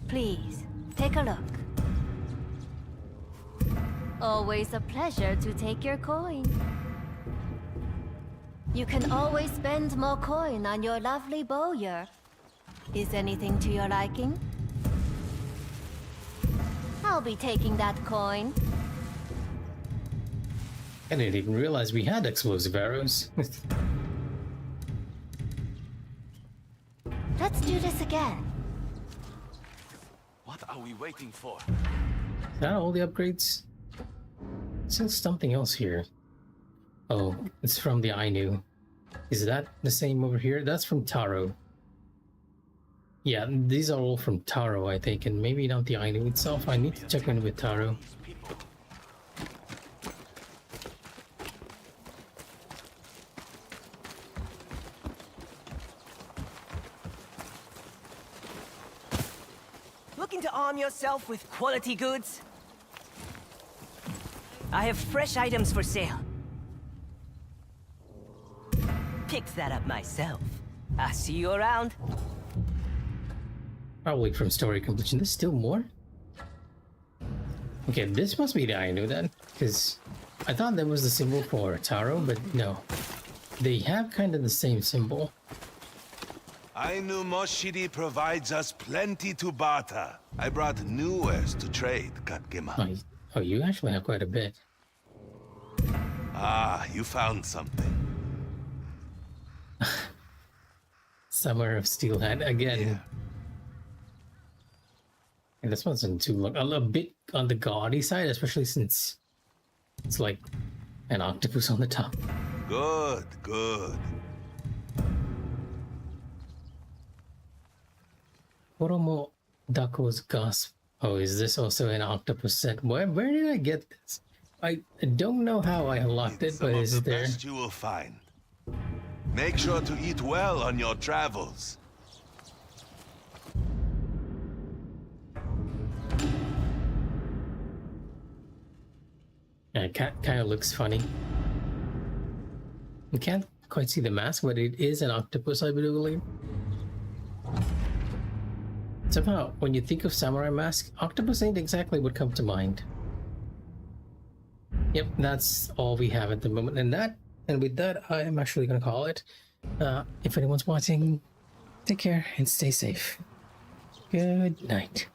Please, take a look. Always a pleasure to take your coin. You can always spend more coin on your lovely bowyer. Is anything to your liking? I'll be taking that coin. I didn't even realize we had explosive arrows. Let's do this again. What are we waiting for? Is that all the upgrades? There's something else here. Oh, it's from the Ainu. Is that the same over here? That's from Taro. Yeah, these are all from Taro, I think, and maybe not the Ainu itself. I need to check in with Taro. Looking to arm yourself with quality goods? I have fresh items for sale. Picked that up myself. I'll see you around. Probably from story completion. There's still more? Okay, this must be the Ainu then, because I thought that was the symbol for Taro, but no. They have kind of the same symbol. Ainu Moshiri provides us plenty to barter. I brought new wares to trade, Katgema. Oh, you actually have quite a bit. Ah, you found something. Summer of Steelhead again. Yeah. And this wasn't too long. A bit on the gaudy side, especially since it's like an octopus on the top. Good, good. Oromo Dako's Gasp. Oh, is this also an octopus set? Where did I get this? I don't know how I unlocked it, but it's there. Best you will find. Make sure to eat well on your travels. Yeah, it kind of looks funny. You can't quite see the mask, but it is an octopus, I believe. Somehow, when you think of samurai mask, octopus ain't exactly what comes to mind. Yep, that's all we have at the moment, and with that, I am actually gonna call it. If anyone's watching, take care and stay safe. Good night.